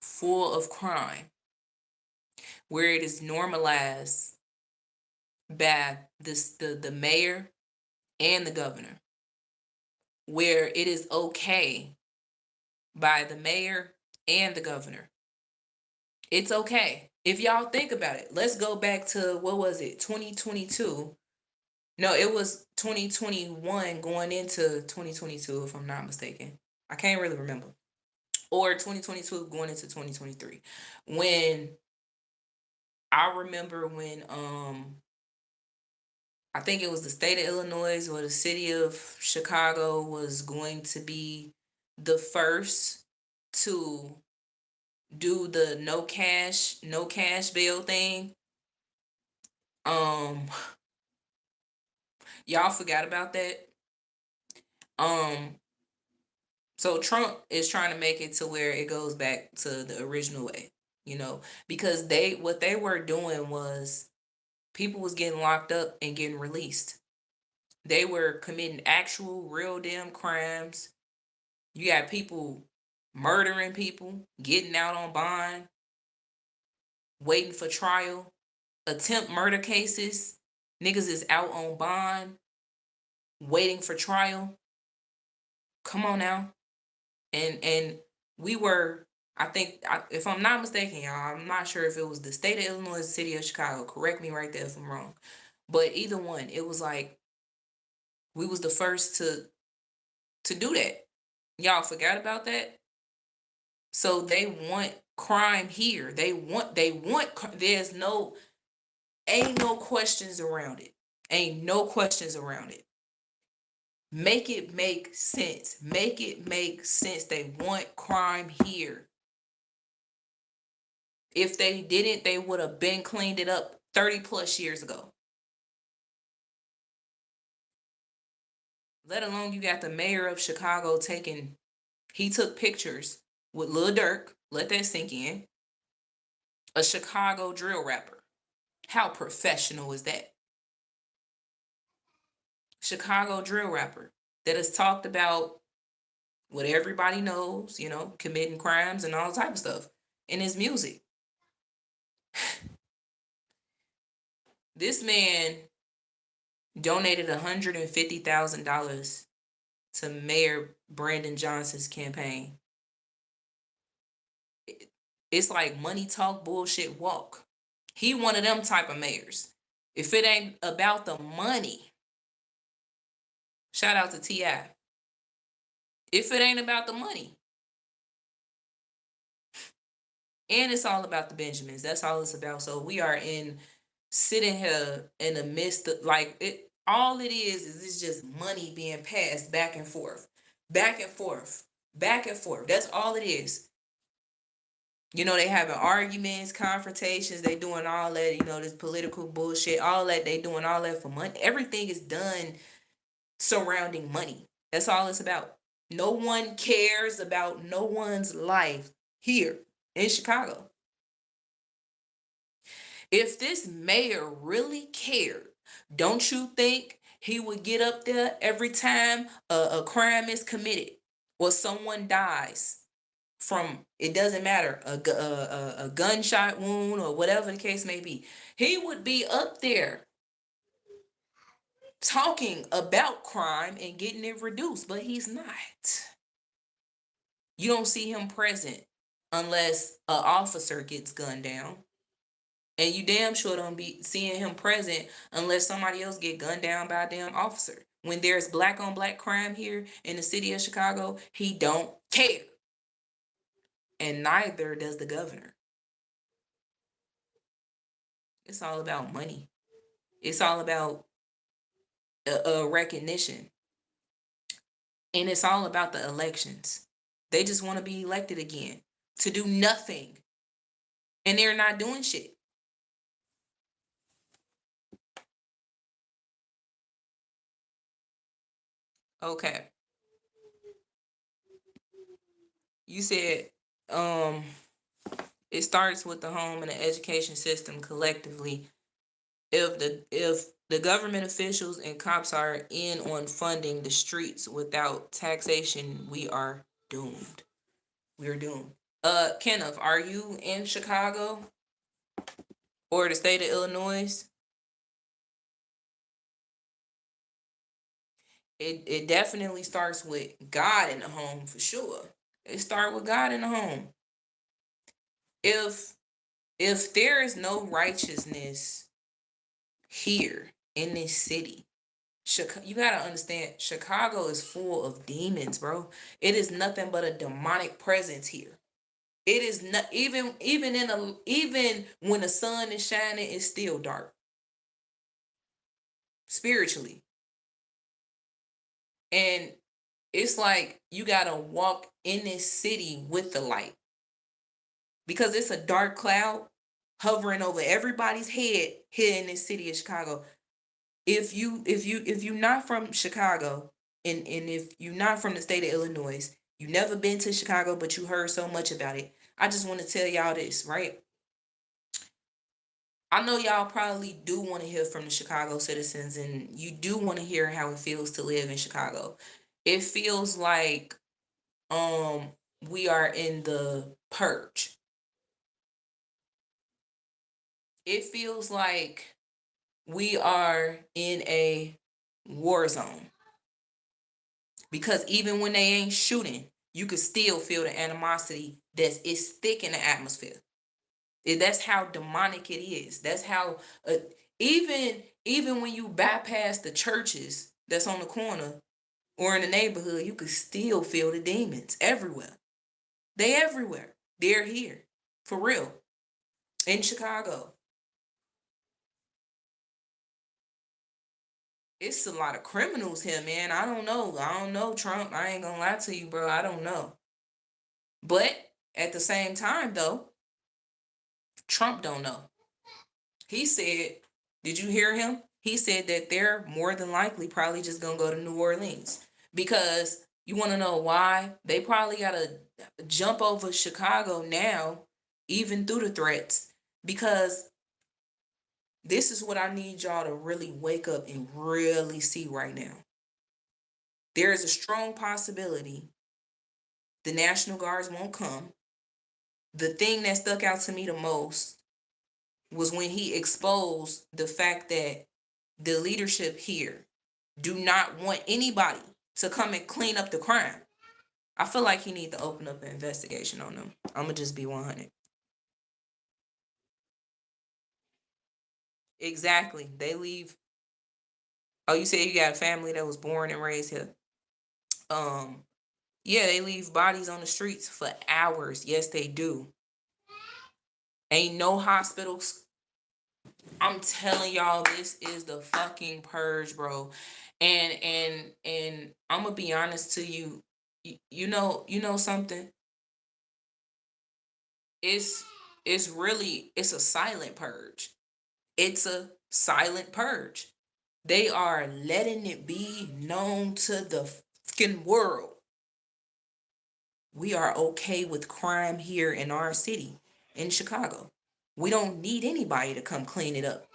full of crime, where it is normalized by the mayor and the governor, where it is okay by the mayor and the governor. It's okay. If y'all think about it, let's go back to, what was it, 2022? No, it was 2021 going into 2022, if I'm not mistaken. I can't really remember. Or 2022 going into 2023. I remember when I think it was the state of Illinois or the city of Chicago was going to be the first to do the no cash bail thing. Y'all forgot about that. So Trump is trying to make it to where it goes back to the original way, because what they were doing was people was getting locked up and getting released. They were committing actual real damn crimes. You got people murdering people, getting out on bond, waiting for trial, attempt murder cases. Niggas is out on bond, waiting for trial. Come on now. And we were, I think, if I'm not mistaken, y'all, I'm not sure if it was the state of Illinois, the city of Chicago. Correct me right there if I'm wrong. But either one, it was like we was the first to do that. Y'all forgot about that? So they want crime here. There's ain't no questions around it. Ain't no questions around it. Make it make sense. Make it make sense. They want crime here. If they didn't, they would have been cleaned it up 30 plus years ago. Let alone you got the mayor of Chicago he took pictures with Lil Durk. Let that sink in. A Chicago drill rapper. How professional is that? Chicago drill rapper that has talked about what everybody knows, committing crimes and all type of stuff in his music. This man donated $150,000 to Mayor Brandon Johnson's campaign. It's like money talk, bullshit walk. He one of them type of mayors. If it ain't about the money, Shout out to T.I. If it ain't about the money. And it's all about the Benjamins. That's all it's about. So we are sitting here in the midst of like it. All it is it's just money being passed back and forth, back and forth, back and forth. That's all it is. You know, they having arguments, confrontations. They doing all that. You know, this political bullshit. All that they doing all that for money. Everything is done surrounding money. That's all it's about. No one cares about no one's life here in Chicago. If this mayor really cared, don't you think he would get up there every time a crime is committed or someone dies from, it doesn't matter, a gunshot wound or whatever the case may be? He would be up there talking about crime and getting it reduced, but he's not. You don't see him present unless an officer gets gunned down. And you damn sure don't be seeing him present unless somebody else get gunned down by a damn officer. When there's black on black crime here in the city of Chicago, he don't care. And neither does the governor. It's all about money. It's all about recognition. And it's all about the elections. They just want to be elected again to do nothing. And they're not doing shit. Okay. You said it starts with the home and the education system collectively. If the government officials and cops are in on funding the streets without taxation, we are doomed. We're doomed. Kenneth, are you in Chicago or the state of Illinois? It definitely starts with God in the home for sure. It starts with God in the home. If there is no righteousness here in this city, you gotta understand, Chicago is full of demons, bro. It is nothing but a demonic presence here. It is not even even when the sun is shining, it's still dark spiritually. And it's like you gotta walk in this city with the light because it's a dark cloud hovering over everybody's head here in this city of Chicago. If you're not from Chicago and if you're not from the state of Illinois, you never been to Chicago, but you heard so much about it. I just want to tell y'all this, right? I know y'all probably do want to hear from the Chicago citizens and you do want to hear how it feels to live in Chicago. It feels like we are in the purge. It feels like we are in a war zone. Because even when they ain't shooting, you can still feel the animosity it's thick in the atmosphere. That's how demonic it is. That's how even when you bypass the churches that's on the corner or in the neighborhood, you can still feel the demons everywhere. They everywhere. They're here. For real. In Chicago. It's a lot of criminals here, man. I don't know, Trump. I ain't gonna lie to you, bro. I don't know. But at the same time, though, Trump don't know. He said, did you hear him? He said that they're more than likely probably just gonna go to New Orleans because you want to know why? They probably gotta jump over Chicago now, even through the threats, because this is what I need y'all to really wake up and really see right now. There is a strong possibility the National Guards won't come. The thing that stuck out to me the most was when he exposed the fact that the leadership here do not want anybody to come and clean up the crime. I feel like he need to open up an investigation on them. I'm gonna just be 100. Exactly. They leave Oh, you said you got a family that was born and raised here. Yeah, they leave bodies on the streets for hours. Yes, they do. Ain't no hospitals. I'm telling y'all, this is the fucking purge, bro. And I'm gonna be honest to you. You know something. It's it's a silent purge. It's a silent purge. They are letting it be known to the fucking world. We are okay with crime here in our city, in Chicago. We don't need anybody to come clean it up.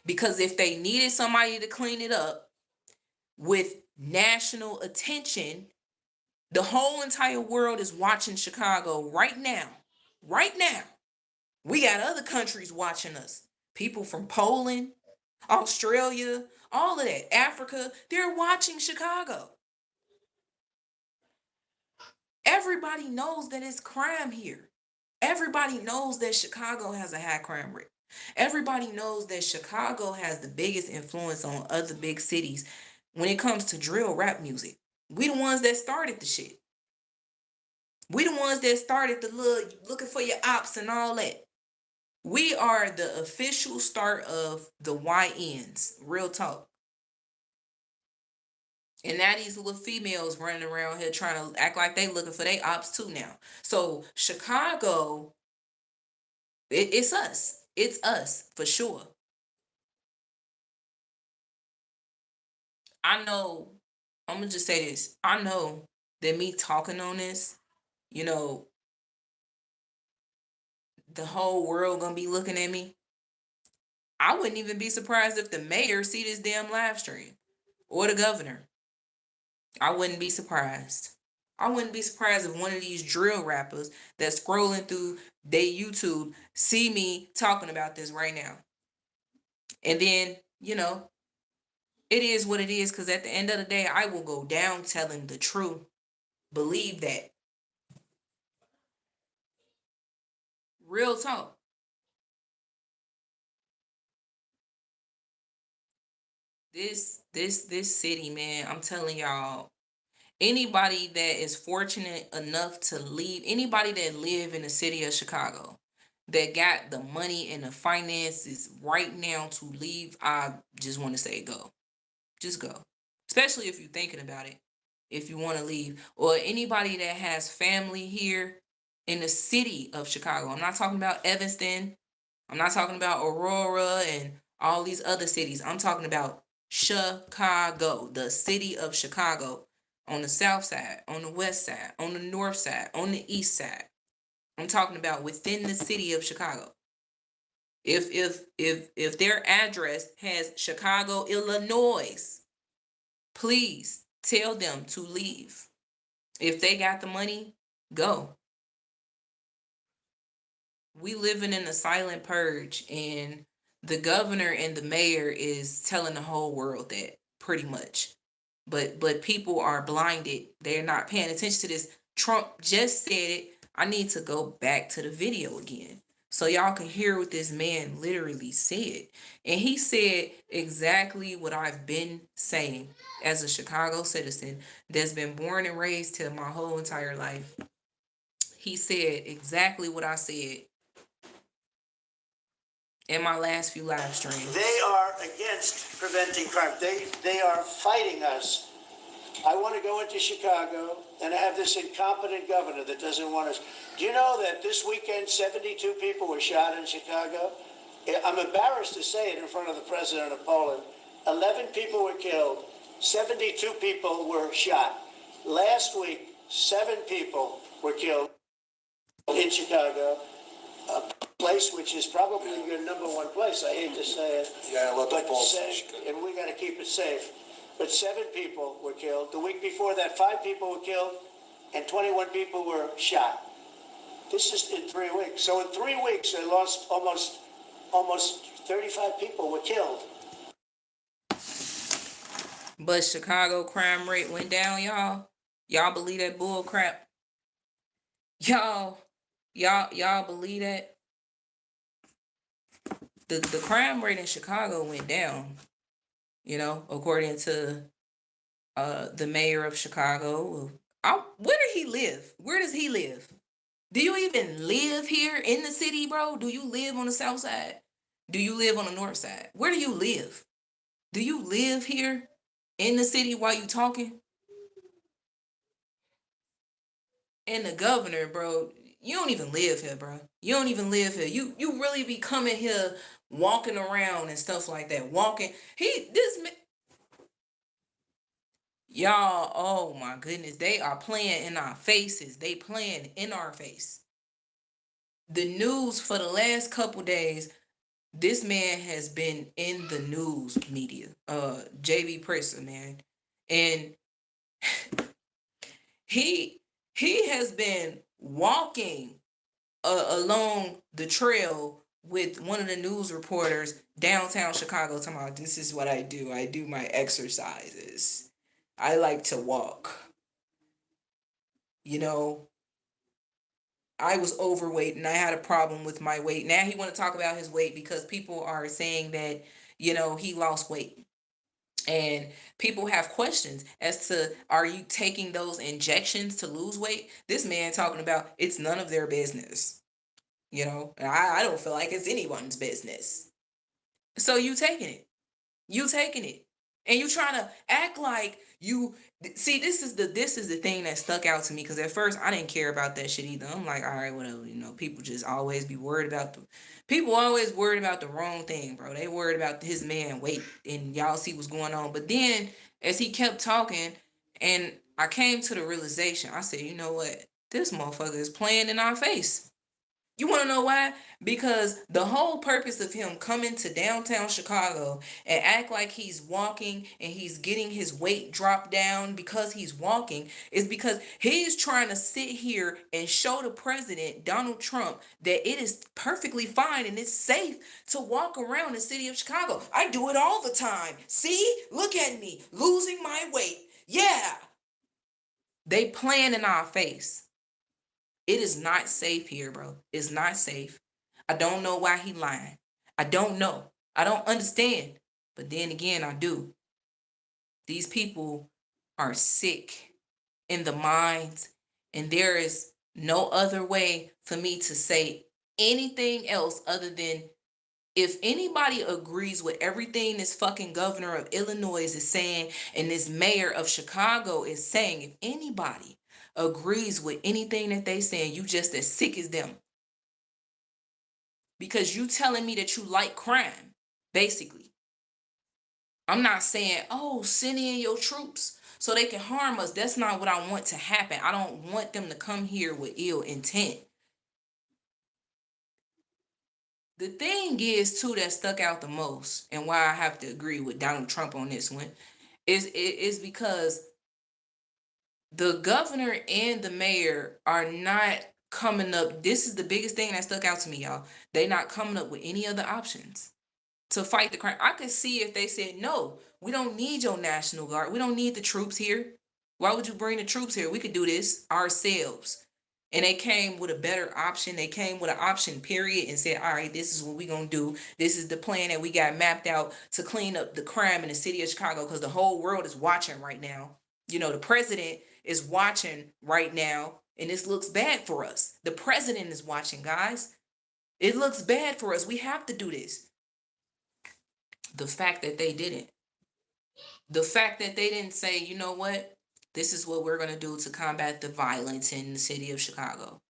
Because if they needed somebody to clean it up with national attention, the whole entire world is watching Chicago right now. Right now. We got other countries watching us. People from Poland, Australia, all of that, Africa, they're watching Chicago. Everybody knows that it's crime here. Everybody knows that Chicago has a high crime rate. Everybody knows that Chicago has the biggest influence on other big cities when it comes to drill rap music. We the ones that started the shit. We the ones that started the looking for your ops and all that. We are the official start of the YNs. Real talk. And now these little females running around here trying to act like they looking for their ops too now. So Chicago, it's us. It's us for sure. I know, I'm gonna just say this. I know that me talking on this, you know, the whole world gonna be looking at me. I wouldn't even be surprised if the mayor see this damn live stream or the governor. I wouldn't be surprised. I wouldn't be surprised if one of these drill rappers that's scrolling through their YouTube see me talking about this right now. And then, it is what it is, because at the end of the day, I will go down telling the truth. Believe that. Real talk. This city, man, I'm telling y'all, anybody that is fortunate enough to leave, anybody that live in the city of Chicago, that got the money and the finances right now to leave, I just want to say go. Just go. Especially if you're thinking about it. If you want to leave. Or anybody that has family here in the city of Chicago. I'm not talking about Evanston. I'm not talking about Aurora and all these other cities. I'm talking about Chicago, the city of Chicago, on the south side, on the west side, on the north side, on the east side. I'm talking about within the city of Chicago. If their address has Chicago, Illinois, please tell them to leave. If they got the money, go. We living in a silent purge, and the governor and the mayor is telling the whole world that, pretty much. But people are blinded. They're not paying attention to this. Trump just said it. I need to go back to the video again so y'all can hear what this man literally said. And he said exactly what I've been saying as a Chicago citizen that's been born and raised here my whole entire life. He said exactly what I said in my last few live streams. They are against preventing crime. They are fighting us. I want to go into Chicago and have this incompetent governor that doesn't want us. Do you know that this weekend 72 people were shot in Chicago? I'm embarrassed to say it in front of the president of Poland. 11 people were killed. 72 people were shot. Last week, 7 people were killed in Chicago, a place which is probably your number one place. I hate to say it. Yeah, look, but and we got to keep it safe. But 7 people were killed. The week before that, 5 people were killed, and 21 people were shot. This is in 3 weeks. So in 3 weeks, they lost almost 35 people were killed. But Chicago crime rate went down, y'all. Y'all believe that bull crap? Y'all believe that? The crime rate in Chicago went down. according to the mayor of Chicago. Where did he live? Where does he live? Do you even live here in the city, bro? Do you live on the south side? Do you live on the north side? Where do you live? Do you live here in the city while you talking? And the governor, bro, you don't even live here, bro. You don't even live here. You really be coming here walking around and stuff like that. Walking. Y'all, oh my goodness, they are playing in our faces. They playing in our face. The news for the last couple days, this man has been in the news media. JB Presser, man. And he has been walking along the trail with one of the news reporters downtown Chicago, talking about, this is what I do. I do my exercises. I like to walk. I was overweight and I had a problem with my weight. Now he want to talk about his weight because people are saying that, he lost weight. And people have questions as to, are you taking those injections to lose weight? This man talking about it's none of their business. I don't feel like it's anyone's business. So you taking it. And you trying to act like you see. This is the thing that stuck out to me, because at first I didn't care about that shit either. I'm like, all right, whatever. People just always be worried about the wrong thing, bro. They worried about his man weight, and y'all see what's going on. But then as he kept talking, and I came to the realization, I said, you know what, this motherfucker is playing in our face. You want to know why? Because the whole purpose of him coming to downtown Chicago and act like he's walking and he's getting his weight dropped down because he's walking is because he's trying to sit here and show the president, Donald Trump, that it is perfectly fine and it's safe to walk around the city of Chicago. I do it all the time. See? Look at me, losing my weight. Yeah. They playing in our face. It is not safe here, bro. It's not safe. I don't know why he lying. I don't know. I don't understand. But then again, I do. These people are sick in the minds, and there is no other way for me to say anything else other than, if anybody agrees with everything this fucking governor of Illinois is saying and this mayor of Chicago is saying, if anybody agrees with anything that they saying, you just as sick as them. Because you telling me that you like crime, basically. I'm not saying, oh, send in your troops so they can harm us. That's not what I want to happen. I don't want them to come here with ill intent. The thing is, too, that stuck out the most, and why I have to agree with Donald Trump on this one, is because the governor and the mayor are not coming up. This is the biggest thing that stuck out to me, y'all. They not coming up with any other options to fight the crime. I could see if they said, no, we don't need your National Guard. We don't need the troops here. Why would you bring the troops here? We could do this ourselves. And they came with a better option. They came with an option, period, and said, all right, this is what we're going to do. This is the plan that we got mapped out to clean up the crime in the city of Chicago, because the whole world is watching right now. The president is watching right now, and this looks bad for us. The president is watching, guys. It looks bad for us. We have to do this. The fact that they didn't. The fact that they didn't say, you know what? This is what we're going to do to combat the violence in the city of Chicago.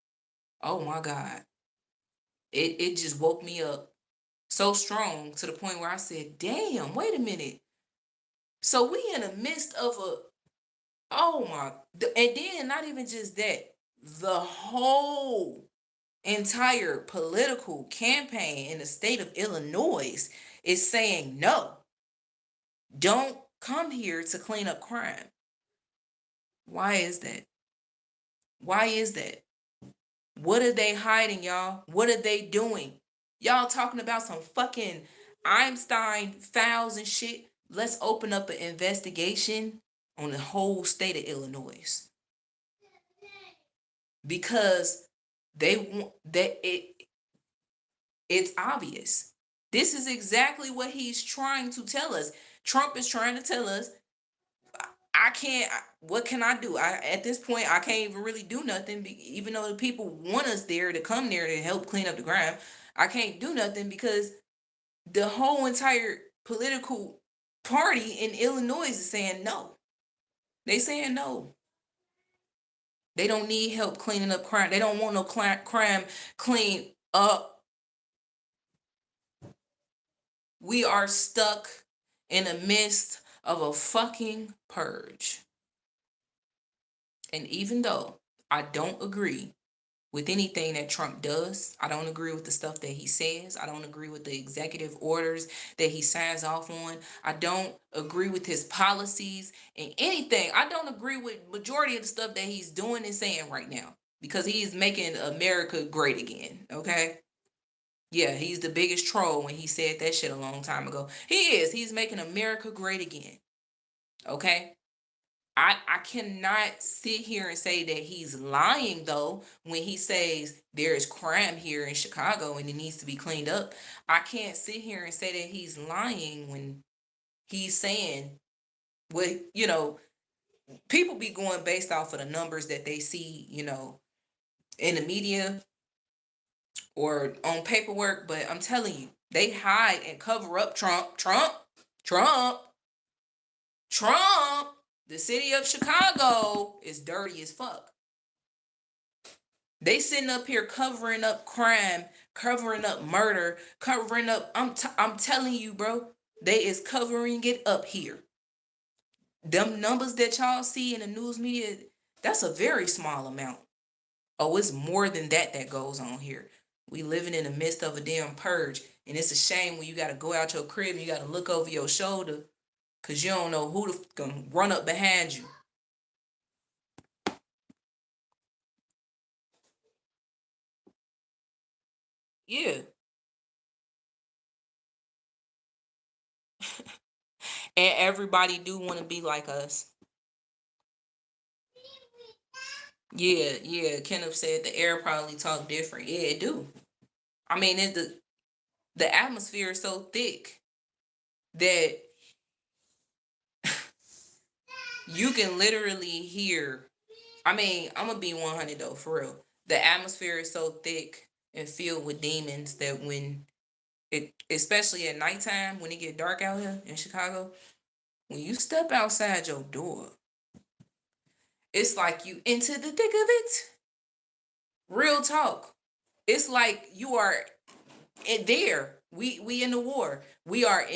Oh my God. It just woke me up so strong to the point where I said, damn, wait a minute. So we in the midst of and then not even just that, the whole entire political campaign in the state of Illinois is saying, no, don't come here to clean up crime. Why is that? Why is that? What are they hiding, y'all? What are they doing? Y'all talking about some fucking Einstein files and shit. Let's open up an investigation on the whole state of Illinois. Because they want that it's obvious. This is exactly what he's trying to tell us. Trump is trying to tell us, I can't, what can I do? At this point, I can't even really do nothing, even though the people want us there to come there to help clean up the crime. I can't do nothing because the whole entire political party in Illinois is saying no. They saying no. They don't need help cleaning up crime. They don't want no crime cleaned up. We are stuck in the midst of a fucking purge. And even though I don't agree with anything that Trump does, I don't agree with the stuff that he says, I don't agree with the executive orders that he signs off on, I don't agree with his policies and anything. I don't agree with majority of the stuff that he's doing and saying right now, because he's making America great again, okay? Yeah, he's the biggest troll when he said that shit a long time ago. He's making America great again, okay? I cannot sit here and say that he's lying though when he says there is crime here in Chicago and it needs to be cleaned up. I can't sit here and say that he's lying when he's saying what, people be going based off of the numbers that they see, in the media or on paperwork, but I'm telling you, they hide and cover up Trump. The city of Chicago is dirty as fuck. They sitting up here covering up crime, covering up murder, covering up. I'm telling you, bro, they is covering it up here. Them numbers that y'all see in the news media, that's a very small amount. Oh, it's more than that goes on here. We living in the midst of a damn purge, and it's a shame when you got to go out your crib and you got to look over your shoulder because you don't know who gonna run up behind you. Yeah. And everybody do want to be like us. Yeah. Kenneth said the air probably talk different. Yeah, it do. I mean, the atmosphere is so thick that you can literally hear. I mean, I'm gonna be 100 though, for real. The atmosphere is so thick and filled with demons that when it, especially at nighttime, when it get dark out here in Chicago, when you step outside your door, it's like you into the thick of it. Real talk. It's like you are there. We in the war. We are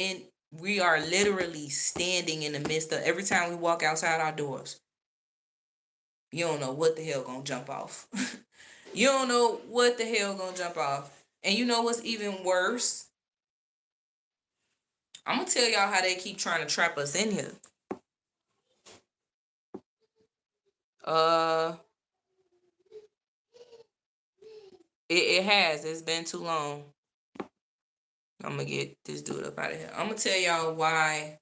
literally standing in the midst of, every time we walk outside our doors. You don't know what the hell gonna jump off. You don't know what the hell gonna jump off. And you know what's even worse? I'm gonna tell y'all how they keep trying to trap us in here. Uh it has. It's been too long. I'm gonna get this dude up out of here. I'm gonna tell y'all why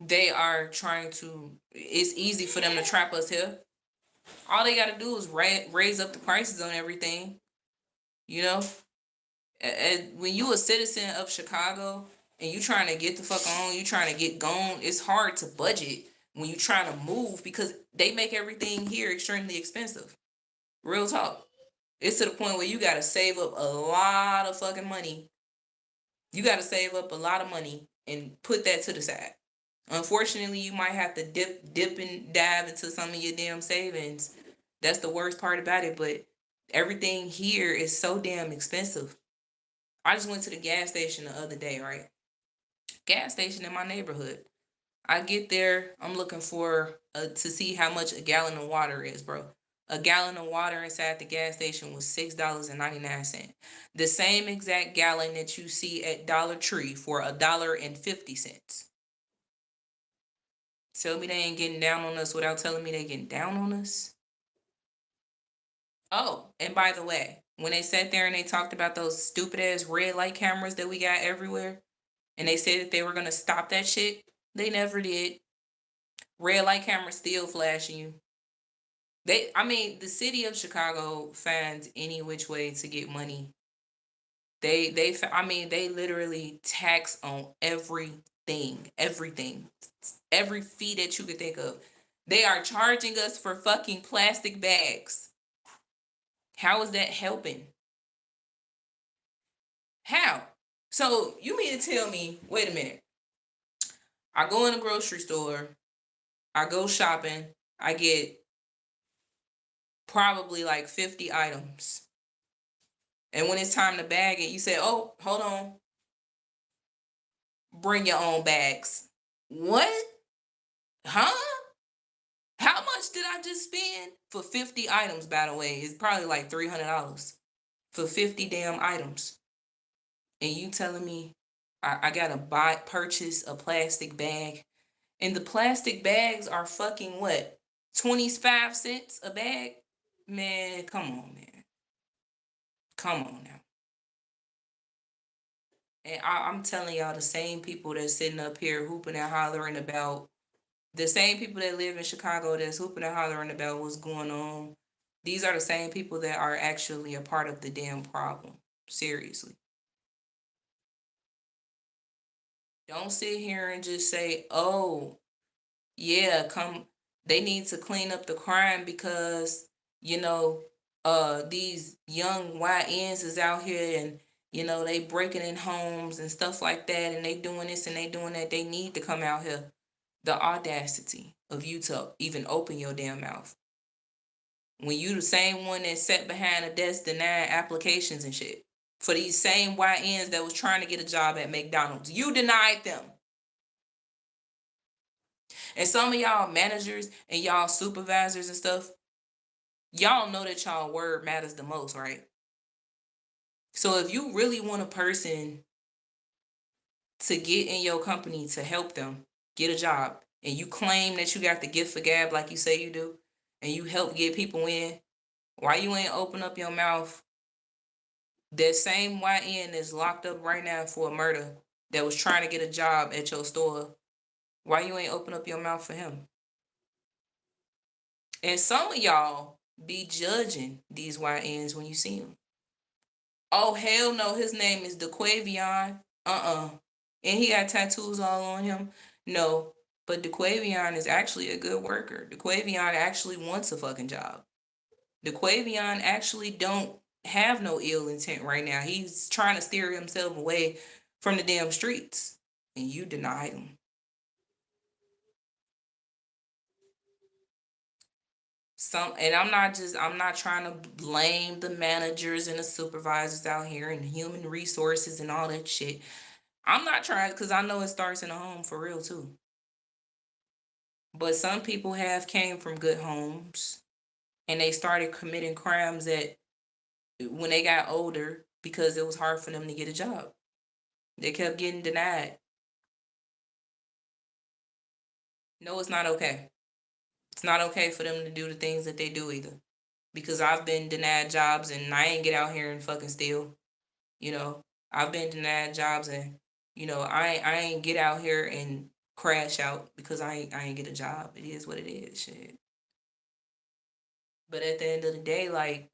they are trying to, it's easy for them to trap us here. All they got to do is raise up the prices on everything. You know, and when you a citizen of Chicago and you trying to get the fuck on, you trying to get gone, it's hard to budget when you trying to move because they make everything here extremely expensive. Real talk. It's to the point where you got to save up a lot of fucking money. You got to save up a lot of money and put that to the side. Unfortunately, you might have to dip and dive into some of your damn savings. That's the worst part about it, but everything here is so damn expensive. I just went to the gas station the other day, right? Gas station in my neighborhood. I get there, I'm looking for to see how much a gallon of water is, bro. A gallon of water inside the gas station was $6.99. The same exact gallon that you see at Dollar Tree for $1.50. Tell me they ain't getting down on us without telling me they getting down on us. Oh, and by the way, when they sat there and they talked about those stupid ass red light cameras that we got everywhere, and they said that they were gonna stop that shit, they never did. Red light cameras still flashing you. I mean, the city of Chicago finds any which way to get money I mean, they literally tax on everything, every fee that you could think of. They are charging us for fucking plastic bags. How is that helping? How? So you mean to tell me, wait a minute, I go in a grocery store, I go shopping, I get probably like 50 items. And when it's time to bag it, you say, oh, hold on, bring your own bags. What? Huh? How much did I just spend for 50 items, by the way? It's probably like $300 for 50 damn items. And you telling me I gotta purchase a plastic bag. And the plastic bags are fucking what? 25 cents a bag? Man, come on, man. Come on now. And I'm telling y'all, the same people that's sitting up here hooping and hollering about, the same people that live in Chicago that's hooping and hollering about what's going on, these are the same people that are actually a part of the damn problem. Seriously. Don't sit here and just say, oh, yeah, come, they need to clean up the crime because, you know, these young YNs is out here and, you know, they breaking in homes and stuff like that, and they doing this and they doing that. They need to come out here. The audacity of you to even open your damn mouth. When you the same one that sat behind a desk denying applications and shit. For these same YNs that was trying to get a job at McDonald's. You denied them. And some of y'all managers and y'all supervisors and stuff, y'all know that y'all word matters the most, right? So if you really want a person to get in your company to help them get a job, and you claim that you got the gift for gab like you say you do, and you help get people in, why you ain't open up your mouth? That same YN is locked up right now for a murder that was trying to get a job at your store. Why you ain't open up your mouth for him? And some of y'all be judging these YNs when you see them. Oh, hell no, his name is DeQuavion. And he got tattoos all on him. No, but DeQuavion is actually a good worker. DeQuavion actually wants a fucking job. DeQuavion actually don't have no ill intent right now. He's trying to steer himself away from the damn streets. And you denied him. And I'm not trying to blame the managers and the supervisors out here and human resources and all that shit. I'm not trying, because I know it starts in a home for real too. But some people have came from good homes and they started committing crimes when they got older because it was hard for them to get a job. They kept getting denied. No, it's not okay. It's not okay for them to do the things that they do either. Because I've been denied jobs and I ain't get out here and fucking steal. You know, I've been denied jobs and, you know, I ain't get out here and crash out because I ain't get a job. It is what it is, shit. But at the end of the day, like,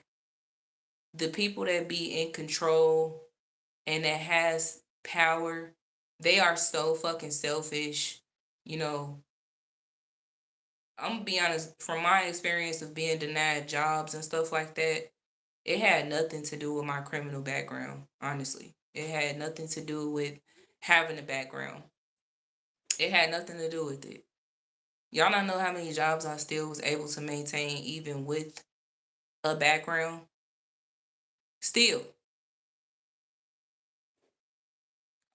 the people that be in control and that has power, they are so fucking selfish. You know, I'm gonna be honest, from my experience of being denied jobs and stuff like that, it had nothing to do with my criminal background, honestly. It had nothing to do with having a background. It had nothing to do with it. Y'all don't know how many jobs I still was able to maintain even with a background. Still.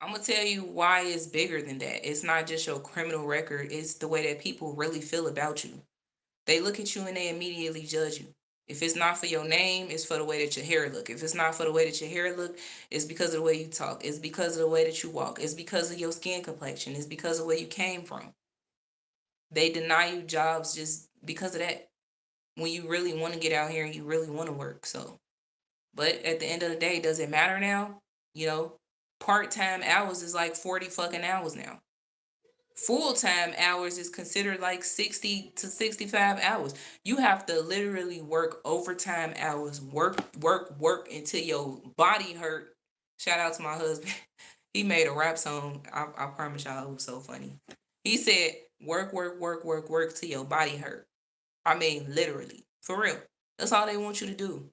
I'm gonna tell you why it's bigger than that. It's not just your criminal record, it's the way that people really feel about you. They look at you and they immediately judge you. If it's not for your name, it's for the way that your hair look. If it's not for the way that your hair look, it's because of the way you talk. It's because of the way that you walk. It's because of your skin complexion. It's because of where you came from. They deny you jobs just because of that. When you really want to get out here and you really want to work. So, but at the end of the day, does it matter now? You know, part-time hours is like 40 fucking hours now. Full-time hours is considered like 60 to 65 hours. You have to literally work overtime hours, work until your body hurt Shout out to my husband. He made a rap song. I promise y'all it was so funny. He said, work, work, work, work, work till your body hurt. I mean, literally. For real. That's all they want you to do.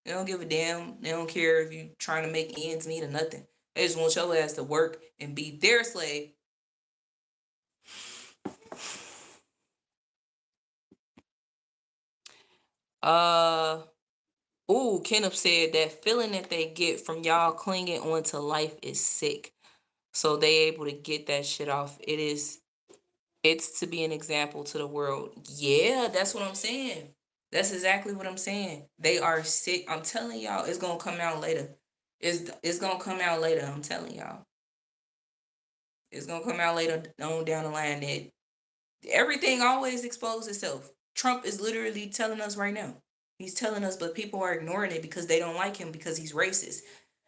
They don't give a damn. They don't care if you trying to make ends meet or nothing. They just want your ass to work and be their slave. Kenneth said that feeling that they get from y'all clinging onto life is sick. So they able to get that shit off. It's to be an example to the world. Yeah, that's what I'm saying. That's exactly what I'm saying. They are sick. I'm telling y'all, it's gonna come out later. It's gonna come out later. I'm telling y'all. It's gonna come out later on down the line that everything always exposes itself. Trump is literally telling us right now. He's telling us, but people are ignoring it because they don't like him because he's racist.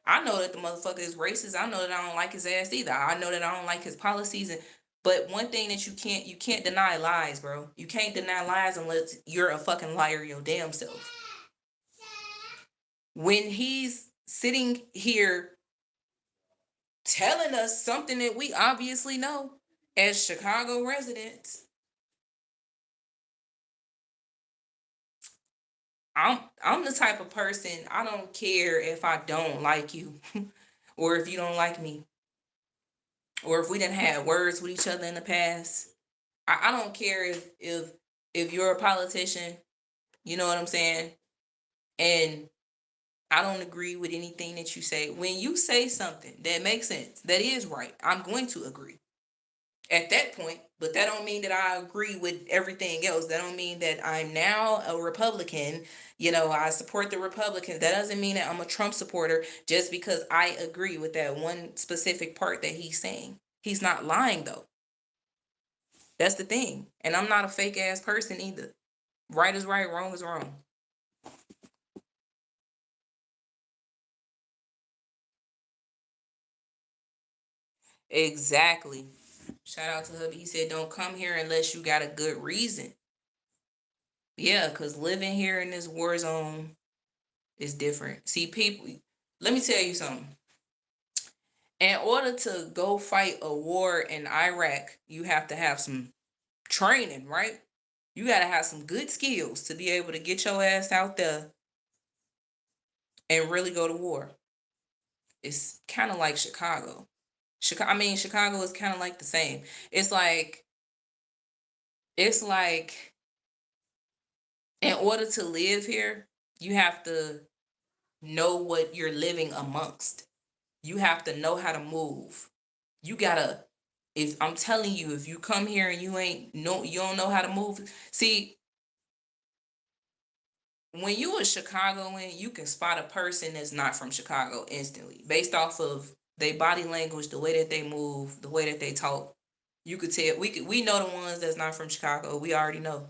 I know that the motherfucker is racist. I know that I don't like his ass either. I know that I don't like his policies. But one thing that you can't deny lies, bro. You can't deny lies unless you're a fucking liar your damn self. When he's sitting here telling us something that we obviously know as Chicago residents, I'm the type of person, I don't care if I don't like you or if you don't like me or if we didn't have words with each other in the past. I don't care if you're a politician, you know what I'm saying? And I don't agree with anything that you say. When you say something that makes sense, that is right, I'm going to agree at that point. But that don't mean that I agree with everything else. That don't mean that I'm now a Republican. You know, I support the Republicans. That doesn't mean that I'm a Trump supporter just because I agree with that one specific part that he's saying. He's not lying though. That's the thing. And I'm not a fake ass person either. Right is right, wrong is wrong. Exactly. Shout out to hubby. He said, don't come here unless you got a good reason. Yeah, because living here in this war zone is different. See, people, let me tell you something. In order to go fight a war in Iraq, you have to have some training, right? You got to have some good skills to be able to get your ass out there and really go to war. It's kind of like Chicago. Chicago is kind of like the same. It's like, it's like in order to live here, you have to know what you're living amongst. You have to know how to move. You gotta, if I'm telling you, if you come here and you don't know how to move. See, when you a Chicagoan, you can spot a person that's not from Chicago instantly based off of their body language, the way that they move, the way that they talk. You could tell we know the ones that's not from Chicago. We already know.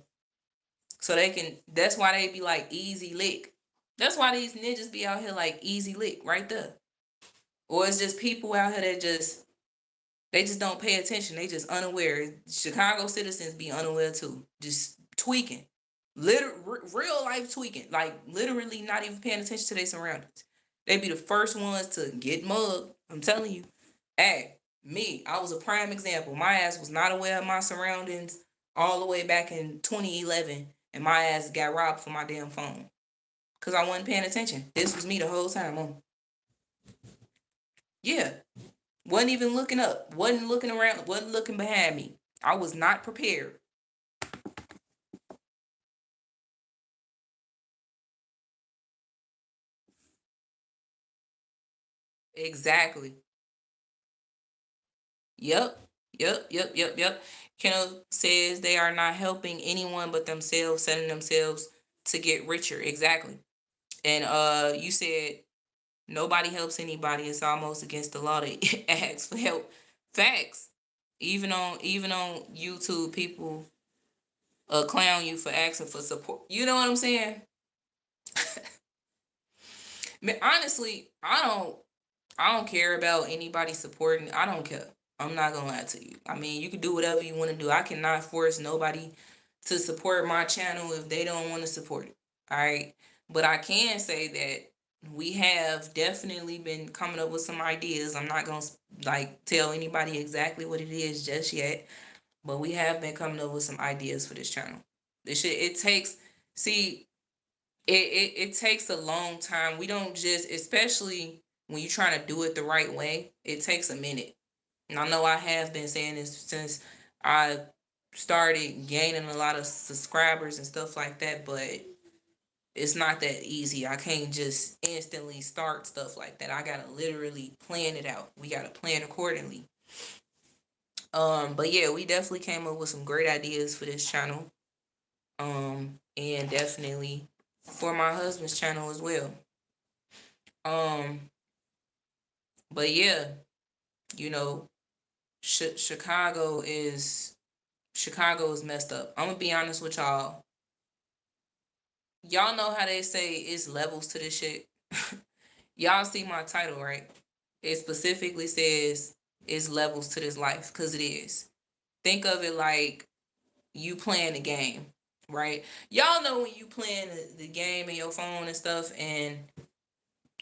So they can, that's why they be like easy lick. That's why these ninjas be out here like easy lick right there. Or it's just people out here that they just don't pay attention. They just unaware. Chicago citizens be unaware too. Just tweaking. Real life tweaking. Like literally not even paying attention to their surroundings. They be the first ones to get mugged. I'm telling you. Hey, me, I was a prime example. My ass was not aware of my surroundings all the way back in 2011. And my ass got robbed for my damn phone. Because I wasn't paying attention. This was me the whole time. Yeah. Wasn't even looking up. Wasn't looking around. Wasn't looking behind me. I was not prepared. Exactly. Yep. Yep. Kendall says they are not helping anyone but themselves, setting themselves to get richer. Exactly. And you said nobody helps anybody. It's almost against the law to ask for help. Facts. Even on YouTube, people clown you for asking for support. You know what I'm saying? Honestly, I don't care about anybody supporting. I don't care. I'm not gonna lie to you. I mean, you can do whatever you want to do. I cannot force nobody to support my channel if they don't want to support it. All right. But I can say that we have definitely been coming up with some ideas. I'm not gonna like tell anybody exactly what it is just yet, but we have been coming up with some ideas for this channel. This shit, it takes, see, it takes a long time. We don't just, especially when you're trying to do it the right way, it takes a minute. And I know I have been saying this since I started gaining a lot of subscribers and stuff like that, but it's not that easy. I can't just instantly start stuff like that. I gotta literally plan it out. We gotta plan accordingly. But yeah, we definitely came up with some great ideas for this channel. And definitely for my husband's channel as well. Um, but yeah, you know, Chicago is messed up. I'm gonna be honest with y'all. Y'all know how they say it's levels to this shit. Y'all see my title, right? It specifically says it's levels to this life, because it is. Think of it like you playing a game, right? Y'all know when you playing the game in your phone and stuff, and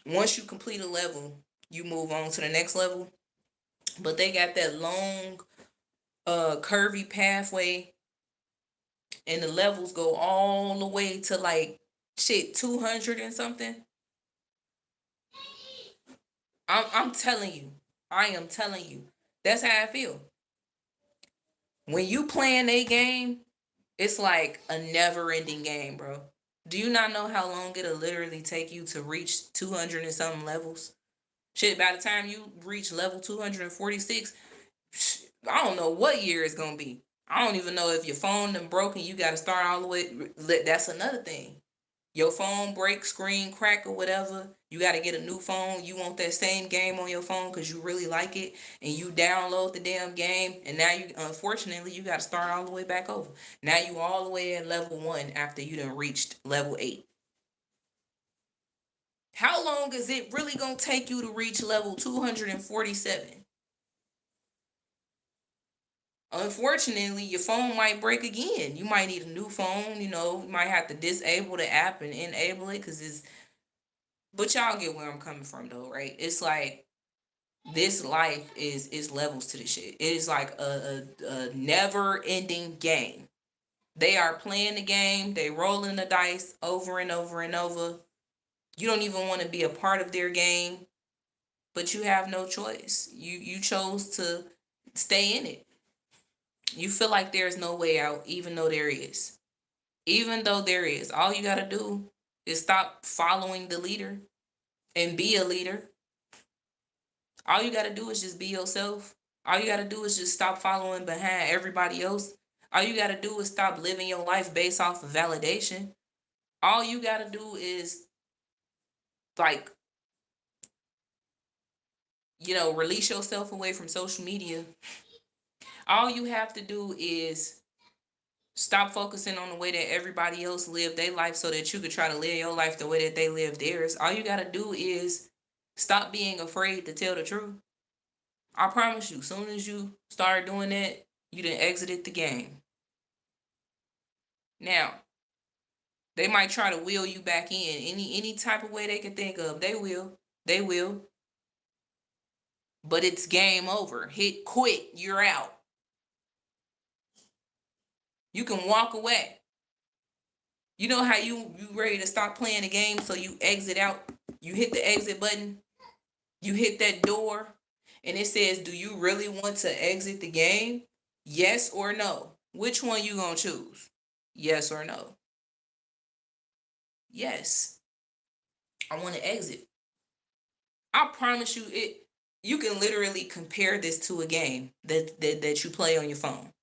once you complete a level, you move on to the next level. But they got that long, curvy pathway, and the levels go all the way to like shit 200 and something. I'm telling you, I am telling you, that's how I feel. When you playing a game, it's like a never-ending game, bro. Do you not know how long it'll literally take you to reach 200 and something levels? Shit, by the time you reach level 246, I don't know what year it's gonna be. I don't even know if your phone done broken. You got to start all the way. That's another thing. Your phone break, screen crack, or whatever. You got to get a new phone. You want that same game on your phone because you really like it, and you download the damn game, and now you, unfortunately, you got to start all the way back over. Now you all the way at level 1 after you done reached level 8. How long is it really gonna take you to reach level 247? Unfortunately, your phone might break again. You might need a new phone. You might have to disable the app and enable it because it's. But y'all get where I'm coming from, though, right? It's like this life is levels to this shit. It is like a never ending game. They are playing the game. They rolling the dice over and over and over. You don't even want to be a part of their game, but you have no choice. You chose to stay in it. You feel like there's no way out, even though there is. Even though there is, all you gotta do is stop following the leader and be a leader. All you gotta do is just be yourself. All you gotta do is just stop following behind everybody else. All you gotta do is stop living your life based off of validation. All you gotta do is like, release yourself away from social media. All you have to do is stop focusing on the way that everybody else lived their life so that you could try to live your life the way that they live theirs. All you got to do is stop being afraid to tell the truth. I promise you, as soon as you start doing that, you done exited the game. Now, they might try to wheel you back in any type of way they can think of. They will. They will. But it's game over. Hit quit. You're out. You can walk away. You know how you ready to stop playing the game, so you exit out. You hit the exit button. You hit that door, and it says, "Do you really want to exit the game? Yes or no?" Which one you gonna choose? Yes or no? Yes, I want to exit. I promise you, it. You can literally compare this to a game that you play on your phone.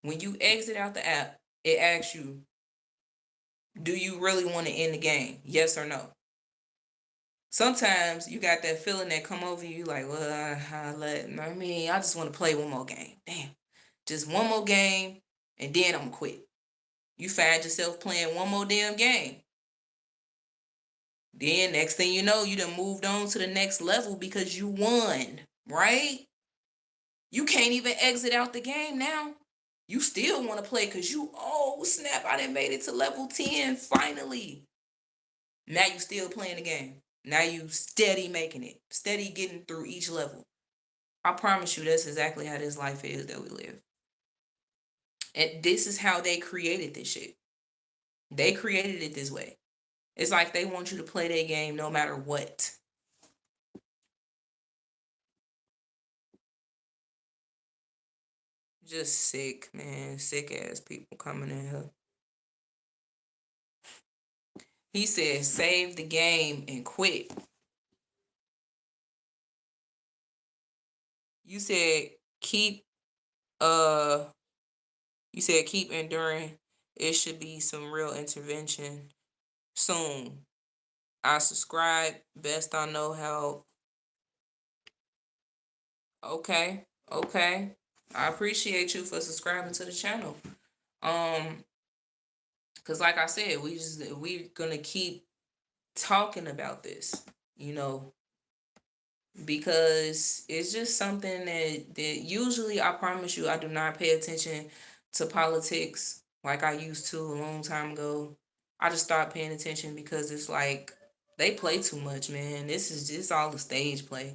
When you exit out the app, it asks you, "Do you really want to end the game? Yes or no?" Sometimes you got that feeling that come over you, like, well, I just want to play one more game. Damn, just one more game, and then I'm gonna quit. You find yourself playing one more damn game. Then next thing you know, you done moved on to the next level because you won, right? You can't even exit out the game now. You still want to play because oh snap, I done made it to level 10 finally. Now you still playing the game. Now you steady making it, steady getting through each level. I promise you, that's exactly how this life is that we live. And this is how they created this shit. They created it this way. It's like they want you to play their game no matter what. Just sick, man. Sick ass people coming in here. He said, save the game and quit. You said keep uh you said keep enduring. It should be some real intervention soon. I subscribe. Best I know how. Okay. Okay. I appreciate you for subscribing to the channel. Cause like I said, we're gonna keep talking about this, you know, because it's just something that usually, I promise you, I do not pay attention to politics like I used to a long time ago. I just started paying attention because it's like they play too much, man. This is just all the stage play.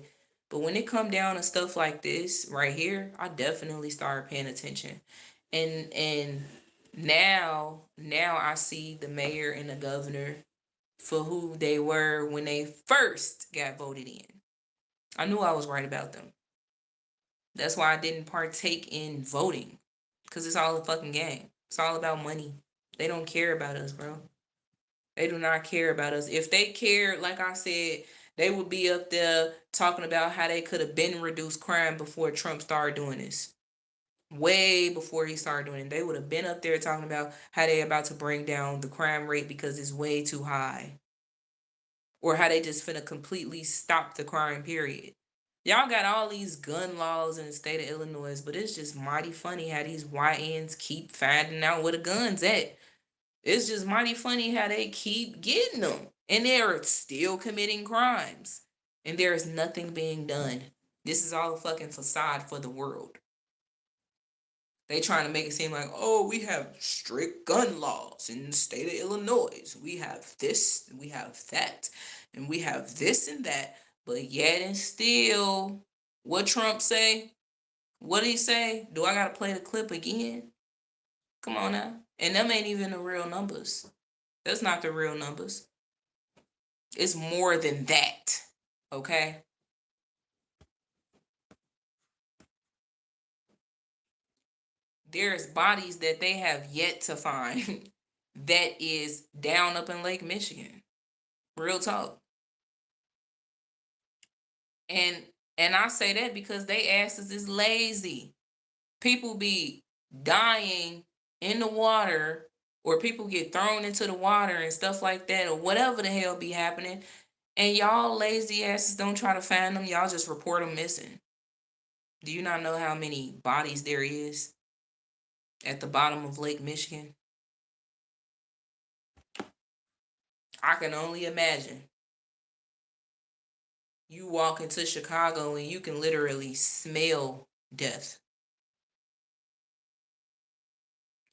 But when it come down to stuff like this right here, I definitely started paying attention. And now I see the mayor and the governor for who they were when they first got voted in. I knew I was right about them. That's why I didn't partake in voting. Because it's all a fucking game. It's all about money. They don't care about us, bro. They do not care about us. If they cared, like I said, they would be up there talking about how they could have been reduced crime before Trump started doing this. Way before he started doing it. They would have been up there talking about how they about to bring down the crime rate because it's way too high. Or how they just finna completely stop the crime, period. Y'all got all these gun laws in the state of Illinois, but it's just mighty funny how these YNs keep finding out where the guns at. It's just mighty funny how they keep getting them. And they're still committing crimes. And there is nothing being done. This is all a fucking facade for the world. They trying to make it seem like, oh, we have strict gun laws in the state of Illinois. We have this, we have that, and we have this and that. But yet and still, what Trump say? What did he say? Do I gotta play the clip again? Come on now. And them ain't even the real numbers. That's not the real numbers. It's more than that. Okay? There's bodies that they have yet to find that is down up in Lake Michigan. Real talk. And and I say that because they asses is lazy. People be dying in the water, or people get thrown into the water and stuff like that, or whatever the hell be happening. And y'all lazy asses don't try to find them. Y'all just report them missing. Do you not know how many bodies there is at the bottom of Lake Michigan? I can only imagine. You walk into Chicago and you can literally smell death.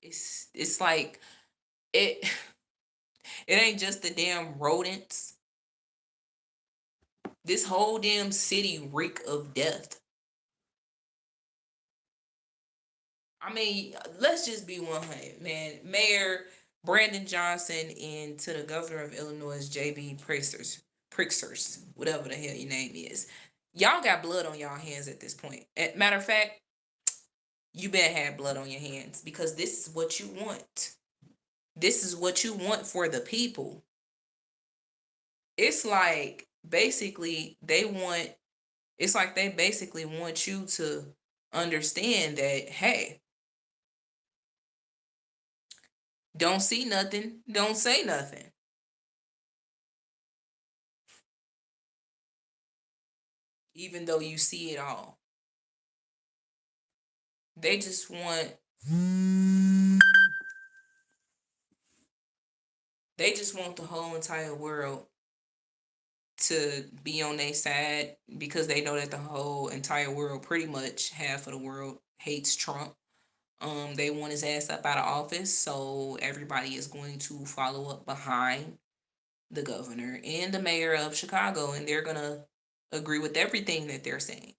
It's like it it ain't just the damn rodents. This whole damn city reek of death. I mean, let's just be 100, man. Mayor Brandon Johnson and to the governor of Illinois, J.B. Pritzker, whatever the hell your name is. Y'all got blood on y'all hands at this point. Matter of fact, you better have blood on your hands because this is what you want. This is what you want for the people. It's like basically they basically want you to understand that, hey, don't see nothing, don't say nothing. Even though you see it all. They just want the whole entire world to be on their side because they know that the whole entire world, pretty much half of the world, hates Trump. They want his ass up out of office, so everybody is going to follow up behind the governor and the mayor of Chicago, and they're going to agree with everything that they're saying.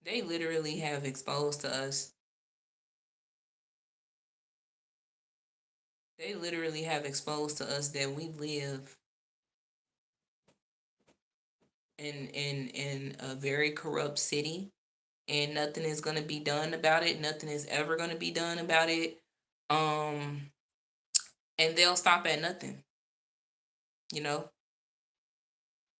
They literally have exposed to us. They literally have exposed to us that we live in a very corrupt city, and nothing is going to be done about it. Nothing is ever going to be done about it. Um and they'll stop at nothing, you know?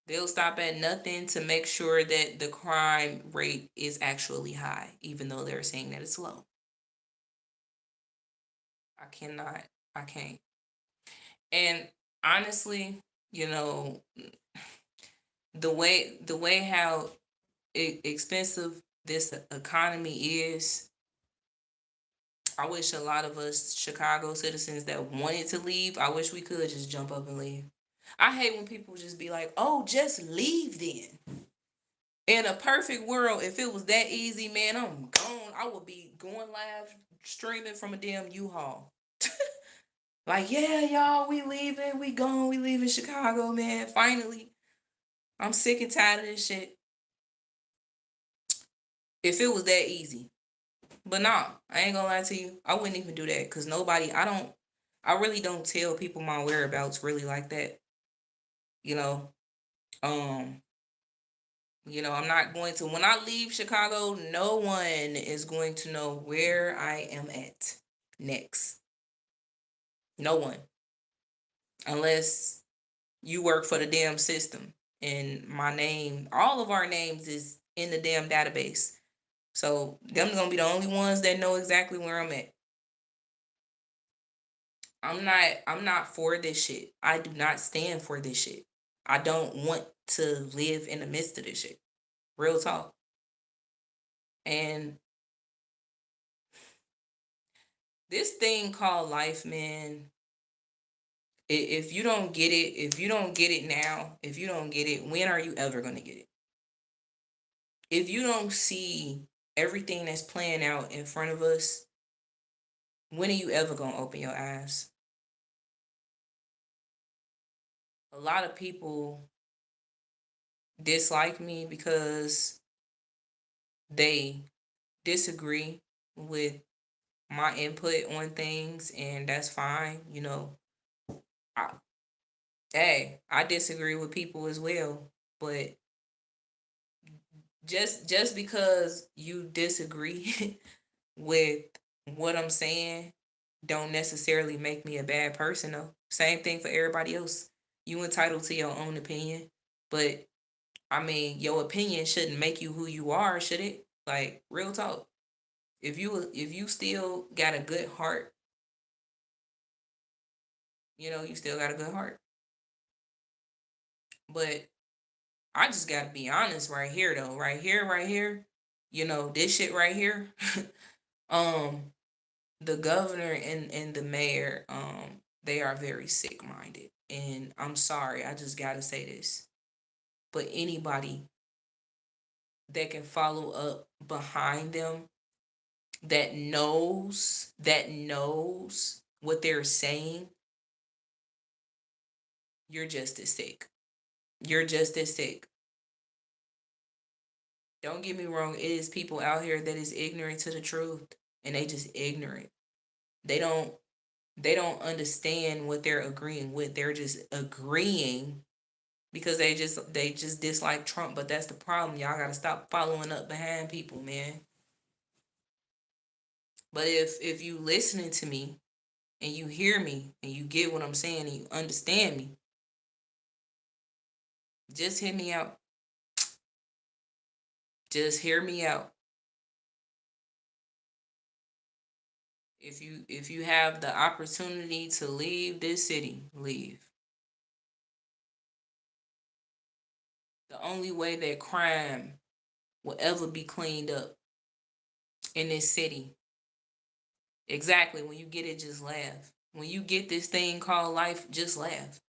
They'll stop at nothing to make sure that the crime rate is actually high, even though they're saying that it's low. I cannot, I can't. And honestly, you know, the way how expensive this economy is, I wish a lot of us Chicago citizens that wanted to leave, I wish we could just jump up and leave. I hate when people just be like, "Oh, just leave then." In a perfect world, if it was that easy, man, I'm gone. I would be going live streaming from a damn U-Haul. Like, yeah, y'all, we leaving, we gone, we leaving Chicago, man. Finally. I'm sick and tired of this shit. If it was that easy. But nah, I ain't gonna lie to you. I wouldn't even do that. Cause nobody, I really don't tell people my whereabouts really like that. You know. Um, I'm not going to, when I leave Chicago, no one is going to know where I am at next. No one. Unless you work for the damn system. And my name, all of our names is in the damn database. So them gonna be the only ones that know exactly where I'm at. I'm not for this shit. I do not stand for this shit. I don't want to live in the midst of this shit. Real talk. And this thing called life, man, if you don't get it, if you don't get it now, if you don't get it, when are you ever going to get it? If you don't see everything that's playing out in front of us, when are you ever going to open your eyes? A lot of people dislike me because they disagree with my input on things, and that's fine. I, hey, I disagree with people as well, but just because you disagree with what I'm saying don't necessarily make me a bad person though. Same thing for everybody else. You entitled to your own opinion, but I mean, your opinion shouldn't make you who you are, should it? Like, real talk. If you still got a good heart, you still got a good heart. But I just got to be honest right here though. Right here, this shit right here. um the governor and the mayor, they are very sick minded, and I'm sorry, I just gotta say this, but anybody that can follow up behind them, that knows what they're saying, you're just as sick. You're just as sick. Don't get me wrong, it is people out here that is ignorant to the truth, and they just ignorant. They don't they don't understand what they're agreeing with. They're just agreeing because they just dislike Trump. But that's the problem. Y'all gotta stop following up behind people, man. But if you listening to me and you hear me and you get what I'm saying and you understand me, just hear me out. Just hear me out. If you have the opportunity to leave this city, leave. The only way that crime will ever be cleaned up in this city. Exactly. When you get it, just laugh. When you get this thing called life, just laugh.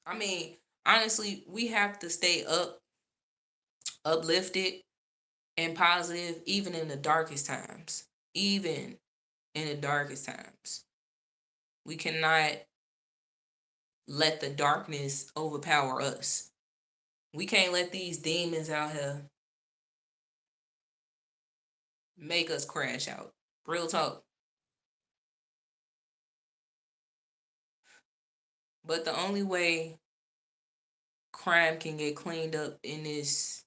I mean, honestly, we have to stay uplifted and positive, even in the darkest times. Even in the darkest times. We cannot let the darkness overpower us. We can't let these demons out here make us crash out. Real talk. But the only way crime can get cleaned up in this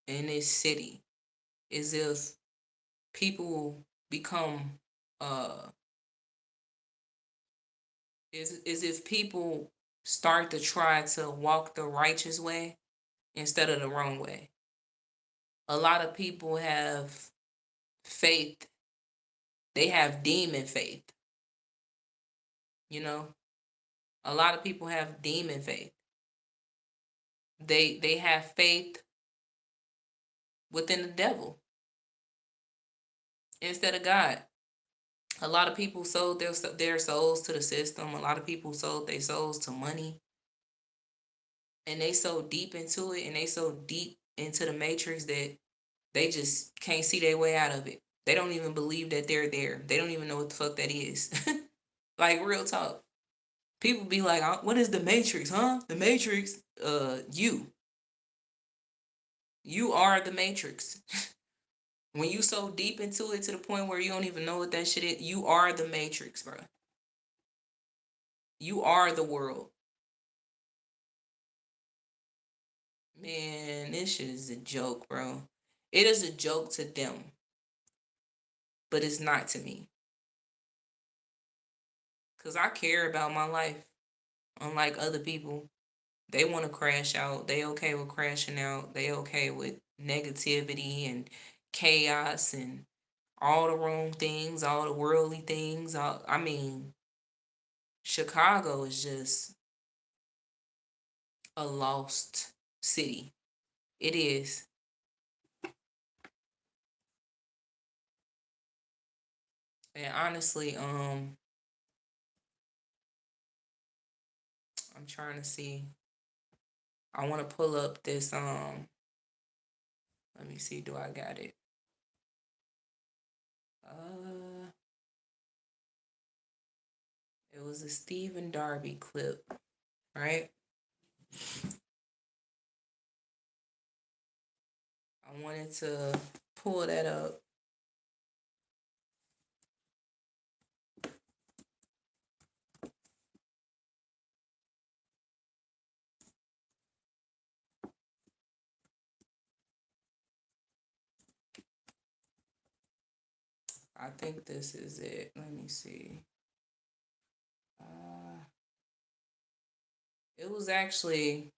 city is if people become is if people start to try to walk the righteous way instead of the wrong way. A lot of people have faith. They have demon faith. You know, a lot of people have demon faith. They have faith within the devil instead of God. A lot of people sold their souls to the system. A lot of people sold their souls to money. And they so deep into it and they so deep into the matrix that they just can't see their way out of it. They don't even believe that they're there. They don't even know what the fuck that is. Like real talk. People be like, what is the matrix, huh? The matrix, you. You are the matrix. When you so deep into it to the point where you don't even know what that shit is, you are the matrix, bro. You are the world. Man, this shit is a joke, bro. It is a joke to them, but it's not to me. Because I care about my life, unlike other people. They want to crash out. They okay with crashing out. They okay with negativity and chaos and all the wrong things, all the worldly things. I mean, Chicago is just a lost city. It is. And honestly, I'm trying to see. I want to pull up this let me see, do I got it? Uh it was a Stephen Darby clip, right? I wanted to pull that up. I think this is it. Let me see. Uh, it was actually.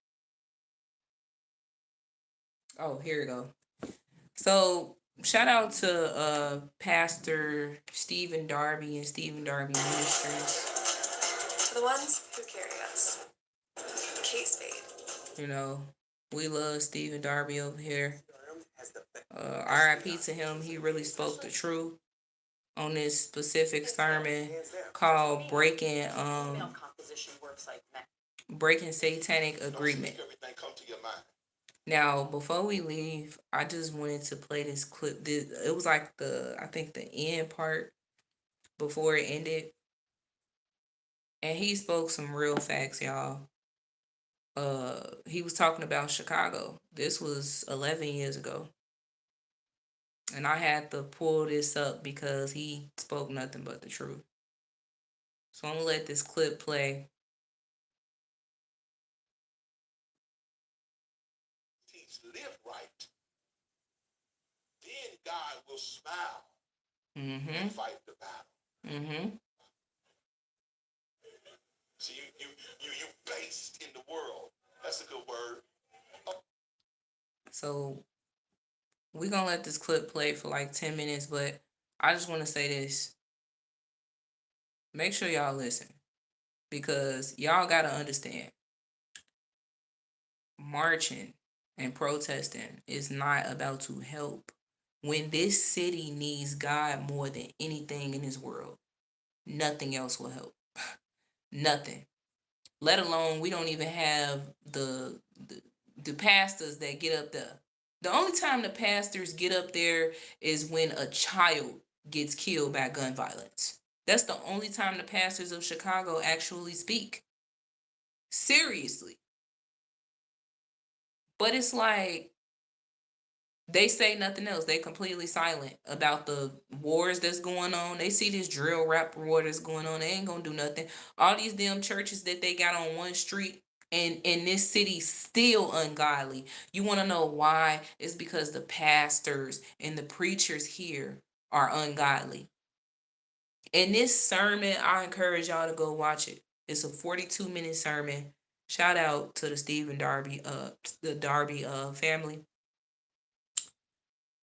Oh, here we go. So shout out to Pastor Stephen Darby and Stephen Darby Ministries. To the ones who carry us. Kate Spade. You know, we love Stephen Darby over here. RIP to him. He really spoke the truth on this specific sermon called Breaking Satanic Agreement. Now, before we leave, I just wanted to play this clip. It was like I think the end part before it ended. And he spoke some real facts, y'all. He was talking about Chicago. This was 11 years ago. And I had to pull this up because he spoke nothing but the truth. So I'm going to let this clip play. Live right, then God will smile Mm-hmm. and fight the battle. Mm-hmm. See, you based in the world. That's a good word. So we're going to let this clip play for like 10 minutes, but I just want to say this. Make sure y'all listen because y'all got to understand. Marching and protesting is not about to help when this city needs God more than anything in this world. Nothing else will help. Nothing. Let alone we don't even have the pastors that get up there. The only time the pastors get up there is when a child gets killed by gun violence. That's the only time the pastors of Chicago actually speak. Seriously. But it's like they say nothing else. They completely silent about the wars that's going on. They see this drill rap war that's going on. They ain't gonna do nothing. All these damn churches that they got on one street and in this city still ungodly. You want to know why? It's because the pastors and the preachers here are ungodly. And this sermon, I encourage y'all to go watch it. It's a 42-minute sermon. Shout out to the Stephen Darby, the Darby family.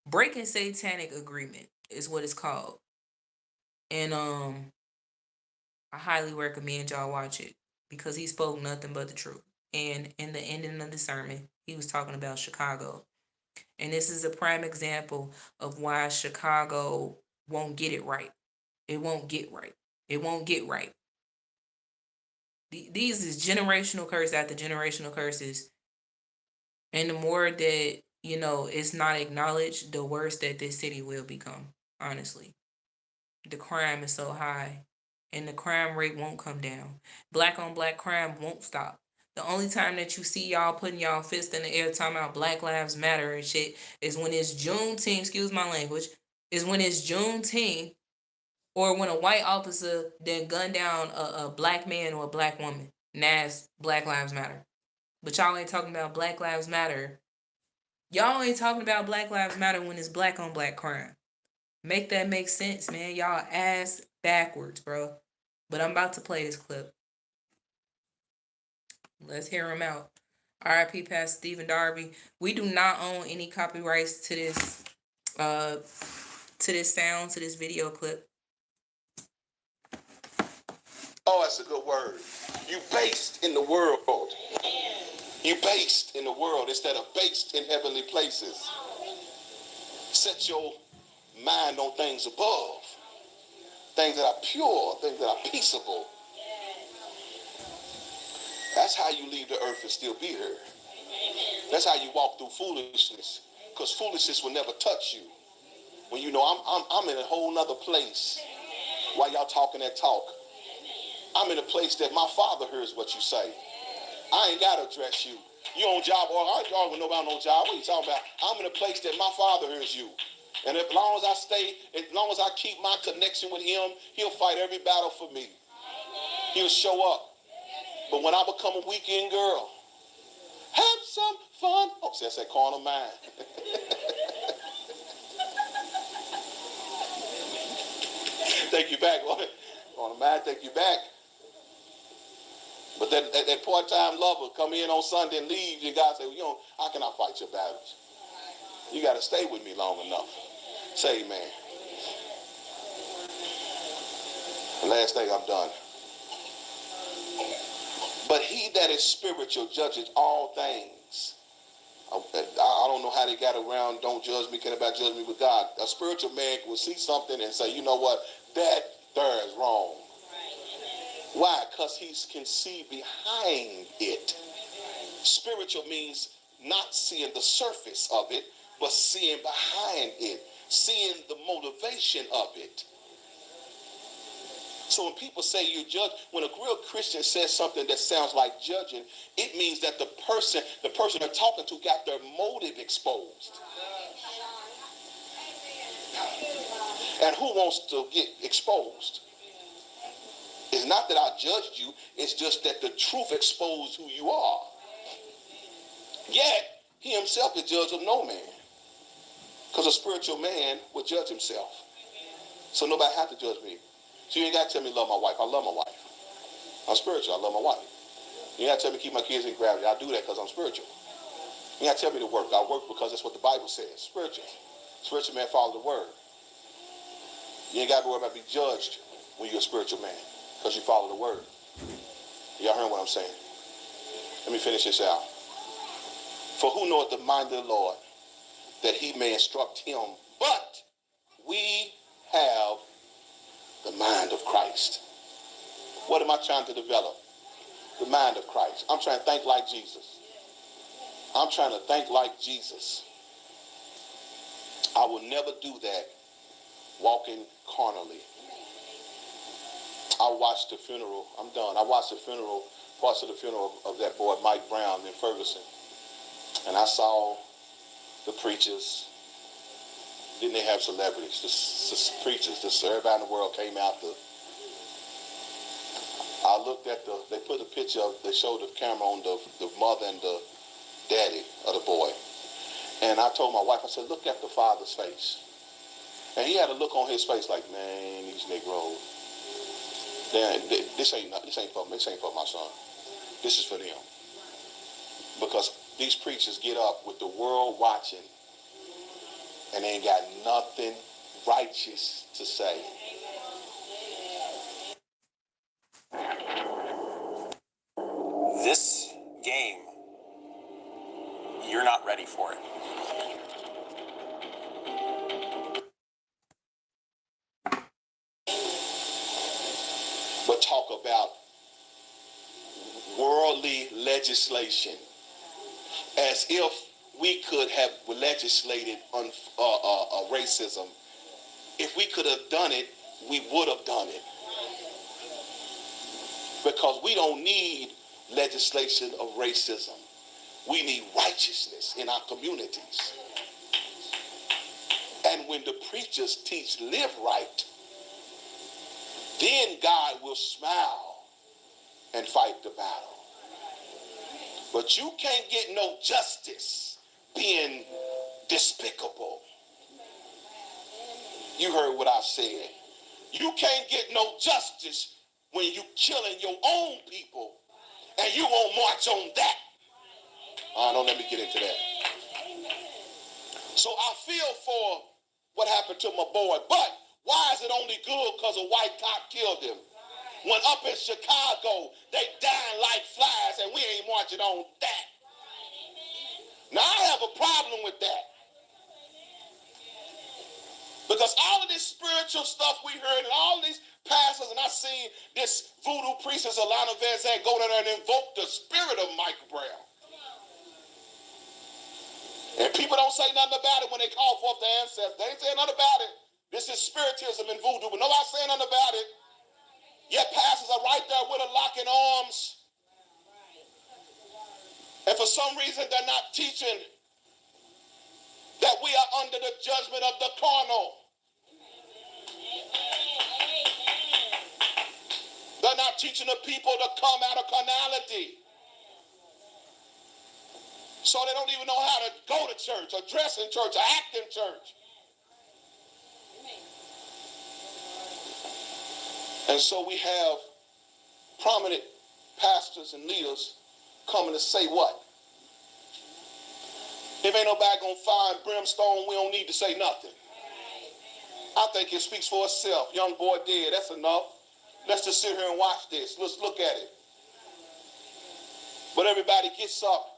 Breaking Satanic Agreement is what it's called. And I highly recommend y'all watch it because he spoke nothing but the truth. And in the ending of the sermon, he was talking about Chicago. And this is a prime example of why Chicago won't get it right. It won't get right. It won't get right. These is generational curse after generational curses. And the more that, you know, it's not acknowledged, the worse that this city will become, honestly. The crime is so high and the crime rate won't come down. Black on black crime won't stop. The only time that you see y'all putting y'all fist in the air talking about Black Lives Matter and shit is when it's Juneteenth, excuse my language, is when it's Juneteenth or when a white officer then gunned down a black man or a black woman. And that's Black Lives Matter. But y'all ain't talking about Black Lives Matter. Y'all ain't talking about Black Lives Matter when it's black on black crime. Make that make sense, man. Y'all ass backwards, bro. But I'm about to play this clip. Let's hear him out. R.I.P. Pastor Stephen Darby. We do not own any copyrights to this sound, to this video clip. Oh, that's a good word. You based in the world. You based in the world instead of based in heavenly places. Set your mind on things above. Things that are pure, things that are peaceable. That's how you leave the earth and still be here. That's how you walk through foolishness. Because foolishness will never touch you. When you know I'm in a whole nother place while y'all talking that talk. I'm in a place that my Father hears what you say. I ain't got to address you. You on job, or I ain't arguing about no job. What are you talking about? I'm in a place that my Father hears you. And as long as I stay, as long as I keep my connection with him, he'll fight every battle for me. He'll show up. But when I become a weekend girl, have some fun. Oh, see, that's that carnal mind. Take you back, woman. Carnal mind, take you back. But that part-time lover come in on Sunday and leave, and God say, well, you know, how can I fight your battles? You got to stay with me long enough. Say amen. The last thing, I'm done. But he that is spiritual judges all things. I don't know how they got around, don't judge me, can anybody judge me with God? A spiritual man will see something and say, you know what, that there is wrong. Why? Because he can see behind it. Spiritual means not seeing the surface of it, but seeing behind it, seeing the motivation of it. So when people say you judge, when a real Christian says something that sounds like judging, it means that the person they're talking to got their motive exposed. And who wants to get exposed? It's not that I judged you, it's just that the truth exposed who you are. Yet, he himself is judge of no man. Because a spiritual man will judge himself. So nobody has to judge me. So you ain't got to tell me love my wife. I love my wife. I'm spiritual. I love my wife. You ain't got to tell me keep my kids in gravity. I do that because I'm spiritual. You ain't got to tell me to work. I work because that's what the Bible says. Spiritual. Spiritual man follow the word. You ain't got to worry about being judged when you're a spiritual man because you follow the word. Y'all heard what I'm saying? Let me finish this out. For who knoweth the mind of the Lord, that he may instruct him? But we have the mind of Christ. What am I trying to develop? the mind of Christ. I'm trying to think like Jesus. I'm trying to think like Jesus. I will never do that walking carnally. I watched the funeral. I'm done. I watched the funeral, parts of the funeral of that boy Mike Brown in Ferguson. And I saw the preachers. Didn't they have celebrities? The preachers, everybody in the world came out. I looked at they put a picture of, they showed the camera on the mother and the daddy of the boy. And I told my wife, I said, look at the father's face. And he had a look on his face like, man, these Negroes. This ain't for my son. This is for them. Because these preachers get up with the world watching and they ain't got nothing righteous to say. This game, you're not ready for it. But talk about worldly legislation as if we could have legislated on racism. If we could have done it, we would have done it. Because we don't need legislation of racism. We need righteousness in our communities. And when the preachers teach live right, then God will smile and fight the battle. But you can't get no justice being despicable. You heard what I said. You can't get no justice when you killing your own people and you won't march on that. Don't let me get into that. So I feel for what happened to my boy, but why is it only good because a white cop killed him? When up in Chicago, they dying like flies and we ain't marching on that. Now, I have a problem with that. Because all of this spiritual stuff we heard and all these pastors, and I seen this voodoo priestess, Alana Vezak, go down there and invoke the spirit of Michael Brown. And people don't say nothing about it when they call forth the ancestors. They ain't saying nothing about it. This is spiritism and voodoo, but nobody's saying nothing about it. Yet pastors are right there with a locking arms. And for some reason, they're not teaching that we are under the judgment of the carnal. They're not teaching the people to come out of carnality. So they don't even know how to go to church or dress in church or act in church. And so we have prominent pastors and leaders coming to say what? If ain't nobody gonna fire and brimstone, we don't need to say nothing. I think it speaks for itself. Young boy dead, that's enough. Let's just sit here and watch this. Let's look at it. But everybody gets up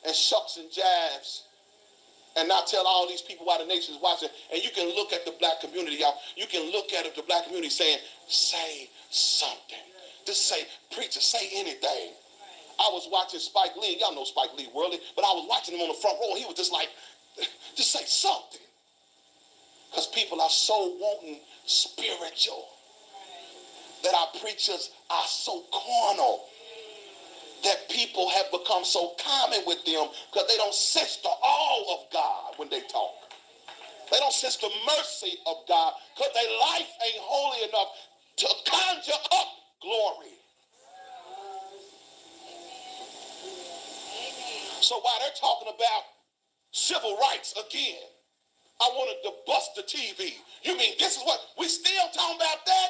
and shucks and jabs and not tell all these people why the nation is watching. And you can look at the black community, y'all. You can look at the black community saying, say something. Just say, preacher, say anything. I was watching Spike Lee. Y'all know Spike Lee worldly, but I was watching him on the front row. And he was just like, just say something. Because people are so wanting spiritual that our preachers are so carnal that people have become so common with them because they don't sense the awe of God when they talk. They don't sense the mercy of God because their life ain't holy enough to conjure up glory. So while they're talking about civil rights again, I wanted to bust the TV. You mean this is what we still talking about that?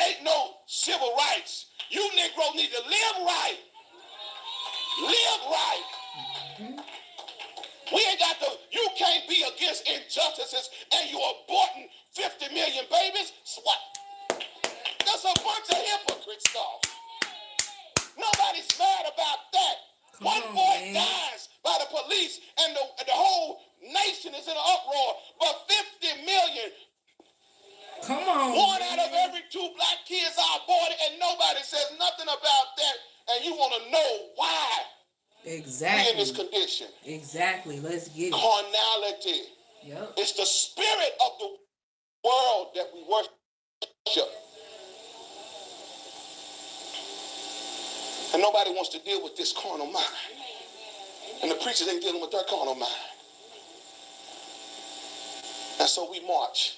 Ain't no civil rights. You Negroes need to live right. Live right. We ain't got to, you can't be against injustices and you aborting 50 million babies. What? That's a bunch of hypocrite stuff. Nobody's mad about that. One boy dies by the police and the whole nation is in an uproar. But 50 million, come on, one out of every 2 black kids are aborted and nobody says want to know why we're in Exactly. this condition. Exactly. Let's get it. Carnality. Yep. It's the spirit of the world that we worship. And nobody wants to deal with this carnal mind. And the preachers ain't dealing with their carnal mind. And so we march.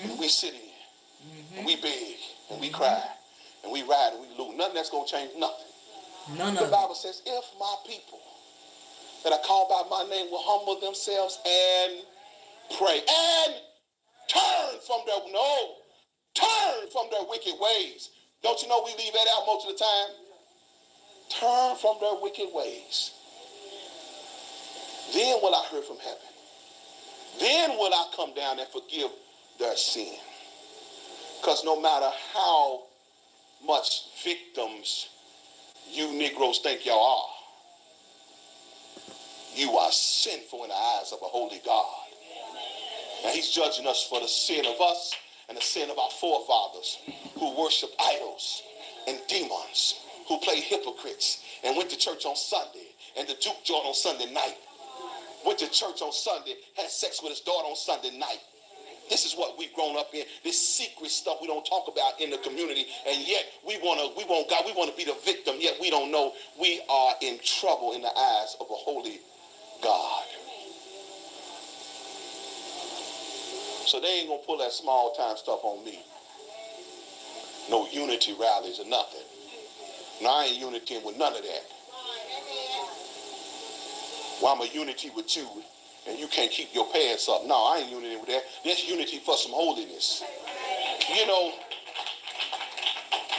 And we sit in. And we beg. And we cry. And we ride and we lose. Nothing that's going to change nothing. None The of it. Bible says, if my people that are called by my name will humble themselves and pray and turn from their wicked ways. Don't you know we leave that out most of the time? Turn from their wicked ways. Then will I hear from heaven. Then will I come down and forgive their sin. Because no matter how much victims you Negroes think y'all are, you are sinful in the eyes of a holy God. And he's judging us for the sin of us and the sin of our forefathers who worship idols and demons, who play hypocrites and went to church on Sunday and the Duke joint on Sunday night. Went to church on Sunday, had sex with his daughter on Sunday night. This is what we've grown up in. This secret stuff we don't talk about in the community, and yet we want to be the victim. Yet we don't know we are in trouble in the eyes of a holy God. So they ain't gonna pull that small time stuff on me. No unity rallies or nothing. No, I ain't unity with none of that. Well, I'm a unity with you, and you can't keep your pants up. No, I ain't unity with that. There's unity for some holiness. You know,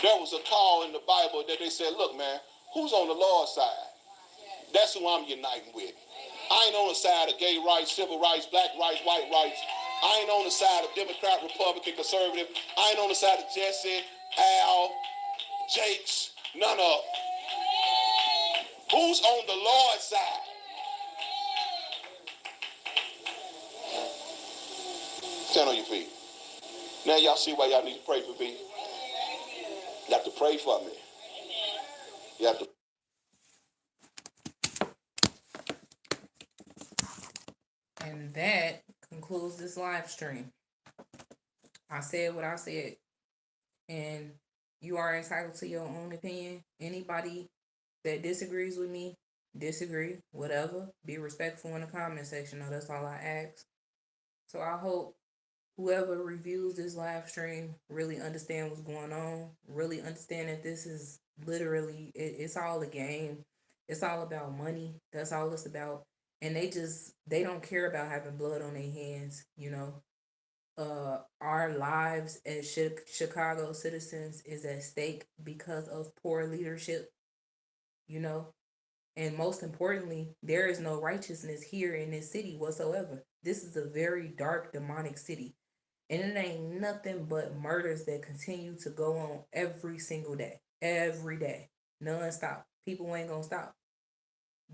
there was a call in the Bible that they said, look, man, who's on the Lord's side? That's who I'm uniting with. I ain't on the side of gay rights, civil rights, black rights, white rights. I ain't on the side of Democrat, Republican, conservative. I ain't on the side of Jesse, Al, Jakes, none of them. Who's on the Lord's side? Stand on your feet. Now y'all see why y'all need to pray for me. You have to pray for me. You have to. And that concludes this live stream. I said what I said. And you are entitled to your own opinion. Anybody that disagrees with me, disagree, whatever. Be respectful in the comment section. No, that's all I ask. So I hope whoever reviews this live stream really understand what's going on. Really understand that this is literally, it's all a game. It's all about money. That's all it's about. And they don't care about having blood on their hands, you know. Our lives as Chicago citizens is at stake because of poor leadership, you know. And most importantly, there is no righteousness here in this city whatsoever. This is a very dark, demonic city. And it ain't nothing but murders that continue to go on every single day. Every day. Non-stop. People ain't gonna stop.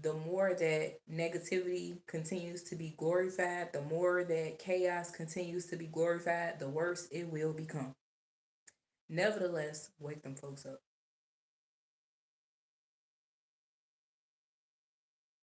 The more that negativity continues to be glorified, the more that chaos continues to be glorified, the worse it will become. Nevertheless, wake them folks up.